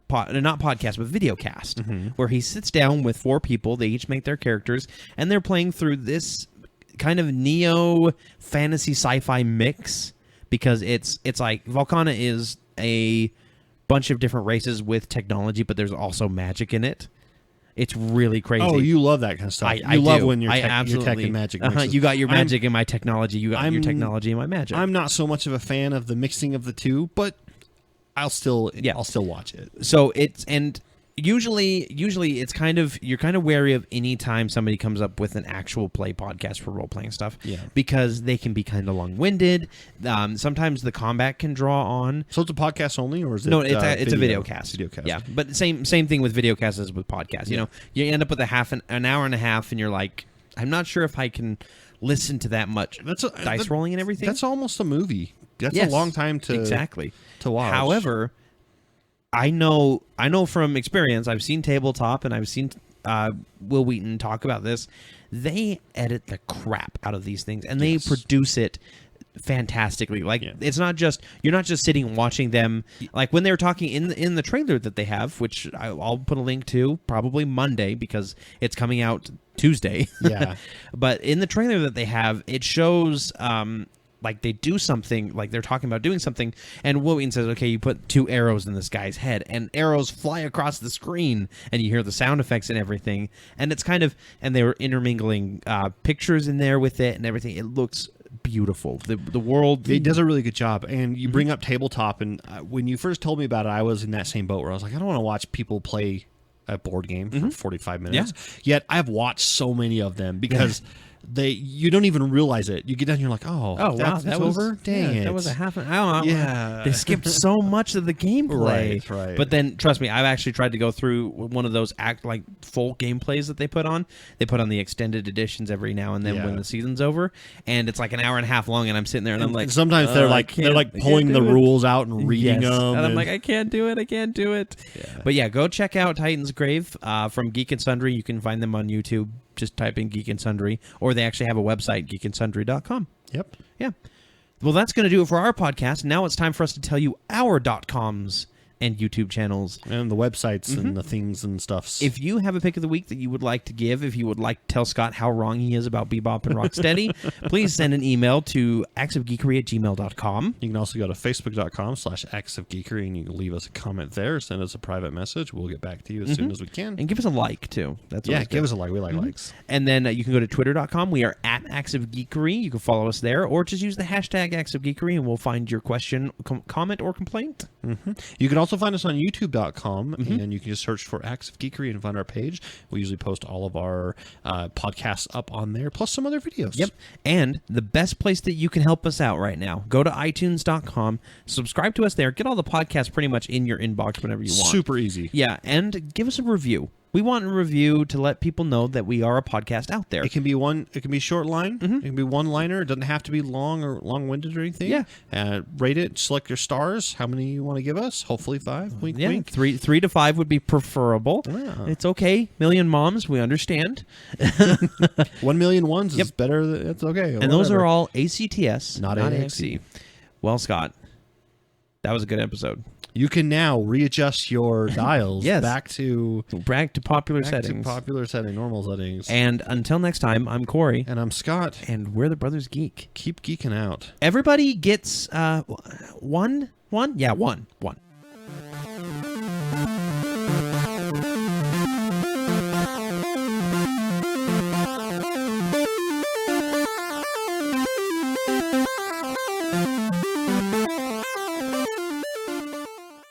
[SPEAKER 2] not podcast, but video cast, where he sits down with 4 people. They each make their characters, and they're playing through this kind of neo fantasy sci-fi mix because it's like Volcana is a bunch of different races with technology, but there's also magic in it. It's really crazy.
[SPEAKER 3] oh, you love that kind of stuff.
[SPEAKER 2] I
[SPEAKER 3] you love
[SPEAKER 2] do.
[SPEAKER 3] when your
[SPEAKER 2] I
[SPEAKER 3] tech
[SPEAKER 2] absolutely,
[SPEAKER 3] and magic.
[SPEAKER 2] Uh-huh,
[SPEAKER 3] mixes.
[SPEAKER 2] you got your
[SPEAKER 3] I'm-
[SPEAKER 2] magic in my technology. You got your technology in my magic.
[SPEAKER 3] I'm not so much of a fan of the mixing of the two, but I'll still watch it.
[SPEAKER 2] So it's and usually it's kind of you're kind of wary of any time somebody comes up with an actual play podcast for role playing stuff, because they can be kind of long winded. Sometimes the combat can draw on.
[SPEAKER 3] So it's a podcast only, or is it?
[SPEAKER 2] No, it's a video cast.
[SPEAKER 3] Video cast.
[SPEAKER 2] Yeah, but same thing with video casts as with podcasts. You know, you end up with an hour and a half, and you're like, I'm not sure if I can listen to that much dice rolling and everything.
[SPEAKER 3] That's almost a movie. That's
[SPEAKER 2] Yes,
[SPEAKER 3] a long time to watch.
[SPEAKER 2] However, I know from experience, I've seen Tabletop and I've seen Will Wheaton talk about this. They edit the crap out of these things and they produce it fantastically. Like it's not just you're not just sitting watching them. Like when they were talking in the trailer that they have, which I'll put a link to probably Monday because it's coming out Tuesday.
[SPEAKER 3] Yeah.
[SPEAKER 2] But in the trailer that they have, it shows like they do something, like they're talking about doing something, and Will Wheaton says, okay, you put 2 arrows in this guy's head, and arrows fly across the screen, and you hear the sound effects and everything, and it's kind of, and they were intermingling pictures in there with it and everything. It looks beautiful. The world...
[SPEAKER 3] It does a really good job, and you bring up Tabletop, and when you first told me about it, I was in that same boat where I was like, I don't want to watch people play a board game for 45 minutes. Yet I've watched so many of them because... you don't even realize it. You get down and you're like, oh wow, that's over? Dang it.
[SPEAKER 2] That was a half an hour. Yeah. They skipped so much of the gameplay.
[SPEAKER 3] Right.
[SPEAKER 2] But then, trust me, I've actually tried to go through one of those full gameplays that they put on. They put on the extended editions every now and then when the season's over. And it's like an hour and a half long, and I'm sitting there and I'm like...
[SPEAKER 3] Sometimes they're pulling the rules out and reading them.
[SPEAKER 2] And I'm like, I can't do it. Yeah. But yeah, go check out Titan's Grave from Geek and Sundry. You can find them on YouTube. Just type in Geek and Sundry, or they actually have a website, geekandsundry.com.
[SPEAKER 3] Yep.
[SPEAKER 2] Yeah. Well, that's going to do it for our podcast. Now it's time for us to tell you our .coms and YouTube channels.
[SPEAKER 3] And the websites and the things and stuffs.
[SPEAKER 2] If you have a pick of the week that you would like to give, if you would like to tell Scott how wrong he is about Bebop and Rocksteady, please send an email to actsofgeekery@gmail.com.
[SPEAKER 3] You can also go to facebook.com/actsofgeekery and you can leave us a comment there, send us a private message. We'll get back to you as soon as we can.
[SPEAKER 2] And give us a like, too.
[SPEAKER 3] Give us a like. We like likes.
[SPEAKER 2] And then you can go to twitter.com. We are at Acts of Geekery. You can follow us there, or just use the hashtag Acts of Geekery, and we'll find your question, comment, or complaint.
[SPEAKER 3] You can also find us on youtube.com, and you can just search for Acts of Geekery and find our page. We usually post all of our podcasts up on there, plus some other videos.
[SPEAKER 2] Yep. And the best place that you can help us out right now, go to itunes.com, subscribe to us there, get all the podcasts pretty much in your inbox whenever you want.
[SPEAKER 3] Super easy.
[SPEAKER 2] Yeah, and give us a review. We want a review to let people know that we are a podcast out there.
[SPEAKER 3] It can be short line. It can be one-liner. It doesn't have to be long or long-winded or anything.
[SPEAKER 2] Yeah.
[SPEAKER 3] Rate it. Select your stars. How many you want to give us? Hopefully 5. Wink, wink.
[SPEAKER 2] 3 to 5 would be preferable.
[SPEAKER 3] Yeah.
[SPEAKER 2] It's okay. Million moms, we understand.
[SPEAKER 3] 1 million ones is better. It's okay.
[SPEAKER 2] And those are all ACTS,
[SPEAKER 3] not AXE.
[SPEAKER 2] Well, Scott, that was a good episode.
[SPEAKER 3] You can now readjust your dials back to
[SPEAKER 2] popular settings.
[SPEAKER 3] Normal settings.
[SPEAKER 2] And until next time, I'm Corey.
[SPEAKER 3] And I'm Scott.
[SPEAKER 2] And we're the Brothers Geek.
[SPEAKER 3] Keep geeking out.
[SPEAKER 2] Everybody gets one? Yeah, one.